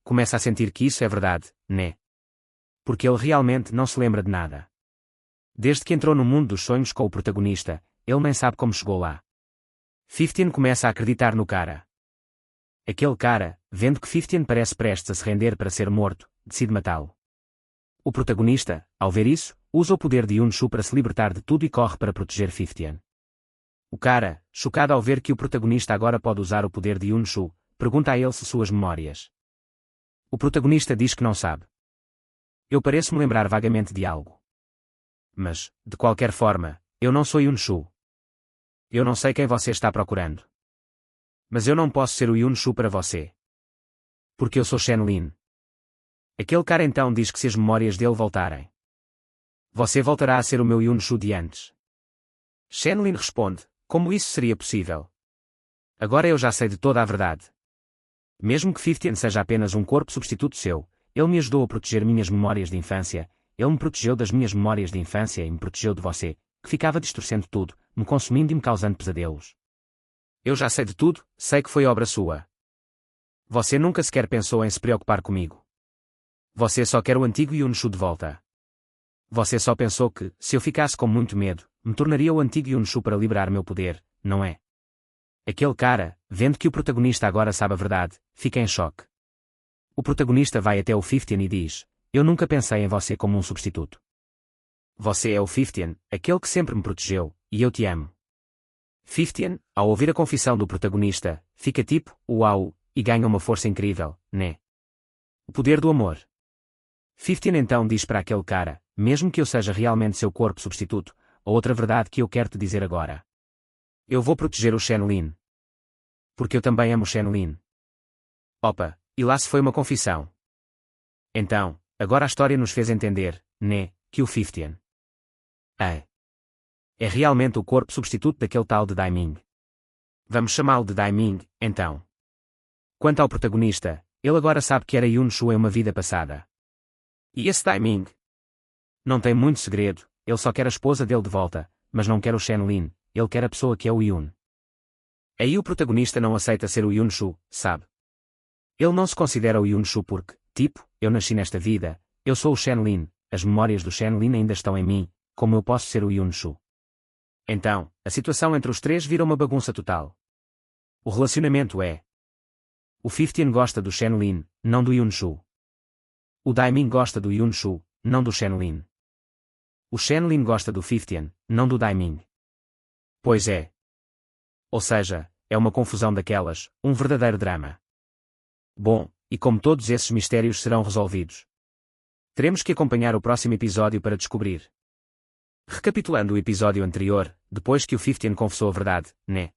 começa a sentir que isso é verdade, né? Porque ele realmente não se lembra de nada. Desde que entrou no mundo dos sonhos com o protagonista, ele nem sabe como chegou lá. 50 começa a acreditar no cara. Aquele cara, vendo que 50 parece prestes a se render para ser morto, decide matá-lo. O protagonista, ao ver isso, usa o poder de Yunshu para se libertar de tudo e corre para proteger 50. O cara, chocado ao ver que o protagonista agora pode usar o poder de Yunshu, pergunta a ele se suas memórias. O protagonista diz que não sabe. Eu pareço-me lembrar vagamente de algo. Mas, de qualquer forma, eu não sou Yunshu. Eu não sei quem você está procurando. Mas eu não posso ser o Yunshu para você. Porque eu sou Shenlin. Aquele cara então diz que se as memórias dele voltarem, você voltará a ser o meu Yunshu de antes. Shenlin responde, como isso seria possível? Agora eu já sei de toda a verdade. Mesmo que 15 seja apenas um corpo substituto seu, ele me ajudou a proteger minhas memórias de infância, ele me protegeu das minhas memórias de infância e me protegeu de você, que ficava distorcendo tudo, me consumindo e me causando pesadelos. Eu já sei de tudo, sei que foi obra sua. Você nunca sequer pensou em se preocupar comigo. Você só quer o antigo Yunshu de volta. Você só pensou que, se eu ficasse com muito medo, me tornaria o antigo Yunshu para liberar meu poder, não é? Aquele cara, vendo que o protagonista agora sabe a verdade, fica em choque. O protagonista vai até o 15 e diz, eu nunca pensei em você como um substituto. Você é o 15, aquele que sempre me protegeu, e eu te amo. 15, ao ouvir a confissão do protagonista, fica tipo, uau, e ganha uma força incrível, né? O poder do amor. 15 então diz para aquele cara, mesmo que eu seja realmente seu corpo substituto, a outra verdade que eu quero te dizer agora. Eu vou proteger o Shenlin. Porque eu também amo o Shenlin. Opa, e lá se foi uma confissão. Então, agora a história nos fez entender, né, que o 15 é realmente o corpo substituto daquele tal de Daiming. Vamos chamá-lo de Daiming, então. Quanto ao protagonista, ele agora sabe que era Yunshu em uma vida passada. E esse Daiming? Não tem muito segredo, ele só quer a esposa dele de volta, mas não quer o Shenlin, ele quer a pessoa que é o Yun. Aí o protagonista não aceita ser o Yunshu, sabe? Ele não se considera o Yunshu porque, tipo, eu nasci nesta vida, eu sou o Shenlin, as memórias do Shenlin ainda estão em mim, como eu posso ser o Yunshu? Então, a situação entre os três vira uma bagunça total. O relacionamento é: o 15 gosta do Shenlin, não do Yunshu. O Daiming gosta do Yunshu, não do Shenlin. O Shenlin gosta do 15, não do Daiming. Pois é. Ou seja, é uma confusão daquelas, um verdadeiro drama. Bom, e como todos esses mistérios serão resolvidos? Teremos que acompanhar o próximo episódio para descobrir. Recapitulando o episódio anterior, depois que o 15 confessou a verdade, né?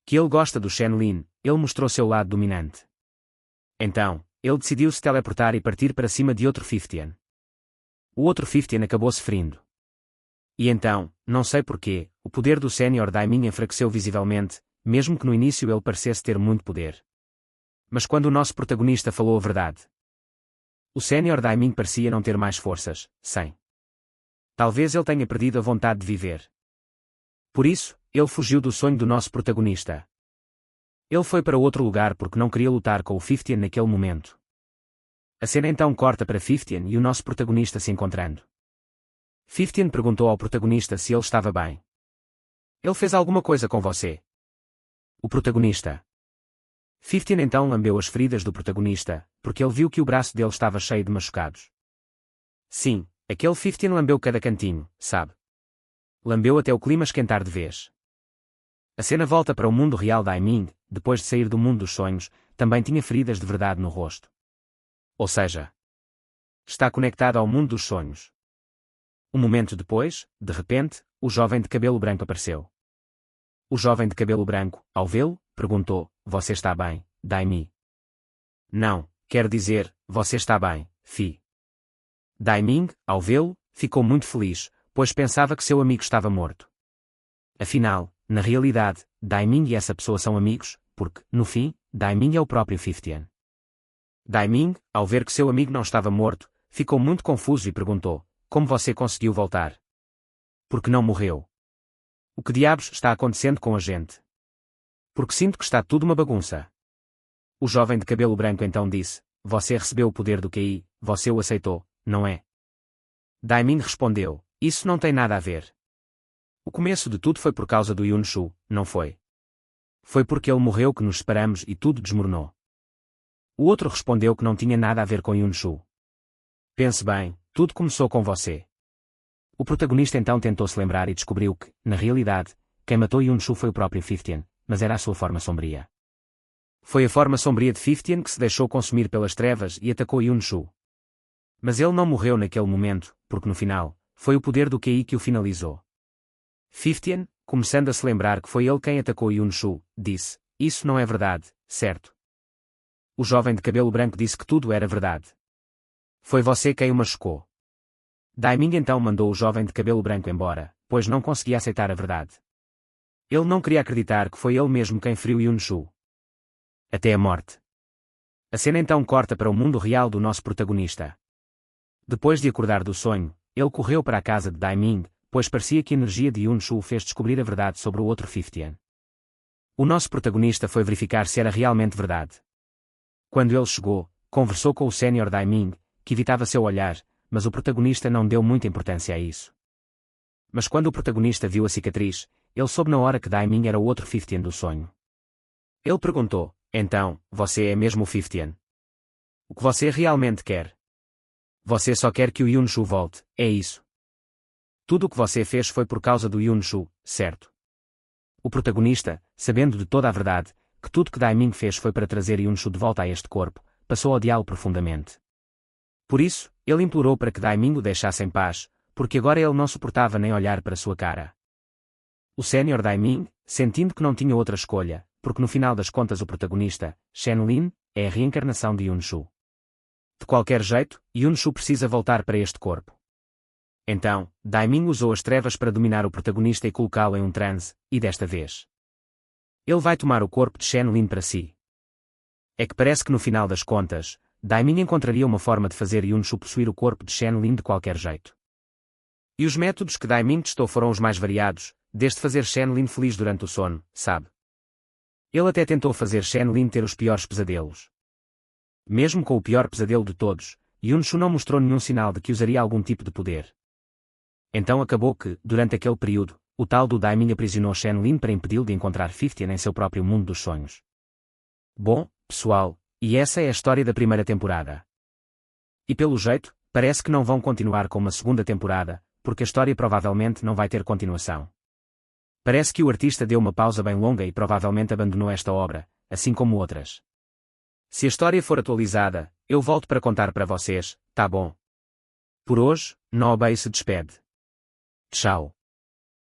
Que ele gosta do Shenlin, ele mostrou seu lado dominante. Então, ele decidiu se teleportar e partir para cima de outro 15. O outro 15 acabou se ferindo. E então, não sei porquê, o poder do Senior Daiming enfraqueceu visivelmente, mesmo que no início ele parecesse ter muito poder. Mas quando o nosso protagonista falou a verdade, o Senior Daiming parecia não ter mais forças, sem. Talvez ele tenha perdido a vontade de viver. Por isso, ele fugiu do sonho do nosso protagonista. Ele foi para outro lugar porque não queria lutar com o 15 naquele momento. A cena então corta para 15 e o nosso protagonista se encontrando. 15 perguntou ao protagonista se ele estava bem. Ele fez alguma coisa com você? O protagonista. 15 então lambeu as feridas do protagonista, porque ele viu que o braço dele estava cheio de machucados. Sim, aquele 15 lambeu cada cantinho, sabe? Lambeu até o clima esquentar de vez. A cena volta para o mundo real da Daiming, depois de sair do mundo dos sonhos, também tinha feridas de verdade no rosto. Ou seja, está conectado ao mundo dos sonhos. Um momento depois, de repente, o jovem de cabelo branco apareceu. O jovem de cabelo branco, ao vê-lo, perguntou, você está bem, Daimi? Não, quero dizer, você está bem, Fi. Daiming, ao vê-lo, ficou muito feliz, pois pensava que seu amigo estava morto. Afinal, na realidade, Daiming e essa pessoa são amigos, porque, no fim, Daiming é o próprio 15. Daiming, ao ver que seu amigo não estava morto, ficou muito confuso e perguntou, como você conseguiu voltar? Porque não morreu? O que diabos está acontecendo com a gente? Porque sinto que está tudo uma bagunça. O jovem de cabelo branco então disse, você recebeu o poder do QI, você o aceitou, não é? Daiming respondeu, isso não tem nada a ver. O começo de tudo foi por causa do Yunshu, não foi? Foi porque ele morreu que nos separamos e tudo desmoronou. O outro respondeu que não tinha nada a ver com Yunshu. Pense bem, tudo começou com você. O protagonista então tentou se lembrar e descobriu que, na realidade, quem matou Yunshu foi o próprio 15, mas era a sua forma sombria. Foi a forma sombria de 15 que se deixou consumir pelas trevas e atacou Yunshu. Mas ele não morreu naquele momento, porque no final, foi o poder do QI que o finalizou. 15, começando a se lembrar que foi ele quem atacou Yunshu, disse: Isso não é verdade, certo? O jovem de cabelo branco disse que tudo era verdade. Foi você quem o machucou. Daiming então mandou o jovem de cabelo branco embora, pois não conseguia aceitar a verdade. Ele não queria acreditar que foi ele mesmo quem feriu Yunshu. Até a morte. A cena então corta para o mundo real do nosso protagonista. Depois de acordar do sonho, ele correu para a casa de Daiming, pois parecia que a energia de Yunshu o fez descobrir a verdade sobre o outro 50. O nosso protagonista foi verificar se era realmente verdade. Quando ele chegou, conversou com o Sr. Daiming, que evitava seu olhar, mas o protagonista não deu muita importância a isso. Mas quando o protagonista viu a cicatriz, ele soube na hora que Daiming era o outro 50 do sonho. Ele perguntou: Então, você é mesmo o 50? O que você realmente quer? Você só quer que o Yunshu volte, é isso? Tudo o que você fez foi por causa do Yunshu, certo? O protagonista, sabendo de toda a verdade, que tudo que Daiming fez foi para trazer Yunshu de volta a este corpo, passou a odiá-lo profundamente. Por isso, ele implorou para que Daiming o deixasse em paz, porque agora ele não suportava nem olhar para sua cara. O Sr. Daiming, sentindo que não tinha outra escolha, porque no final das contas o protagonista, Shenlin, é a reencarnação de Yunshu. De qualquer jeito, Yunshu precisa voltar para este corpo. Então, Daiming usou as trevas para dominar o protagonista e colocá-lo em um transe, e desta vez ele vai tomar o corpo de Shenlin para si. É que parece que no final das contas, Daiming encontraria uma forma de fazer Yunshu possuir o corpo de Shenlin de qualquer jeito. E os métodos que Daiming testou foram os mais variados, desde fazer Shenlin feliz durante o sono, sabe? Ele até tentou fazer Shenlin ter os piores pesadelos. Mesmo com o pior pesadelo de todos, Yunshu não mostrou nenhum sinal de que usaria algum tipo de poder. Então acabou que, durante aquele período, o tal do Daiming aprisionou Shenlin para impedi-lo de encontrar 50 em seu próprio mundo dos sonhos. Bom, pessoal, e essa é a história da primeira temporada. E pelo jeito, parece que não vão continuar com uma segunda temporada, porque a história provavelmente não vai ter continuação. Parece que o artista deu uma pausa bem longa e provavelmente abandonou esta obra, assim como outras. Se a história for atualizada, eu volto para contar para vocês, tá bom? Por hoje, Nobei se despede. Tchau.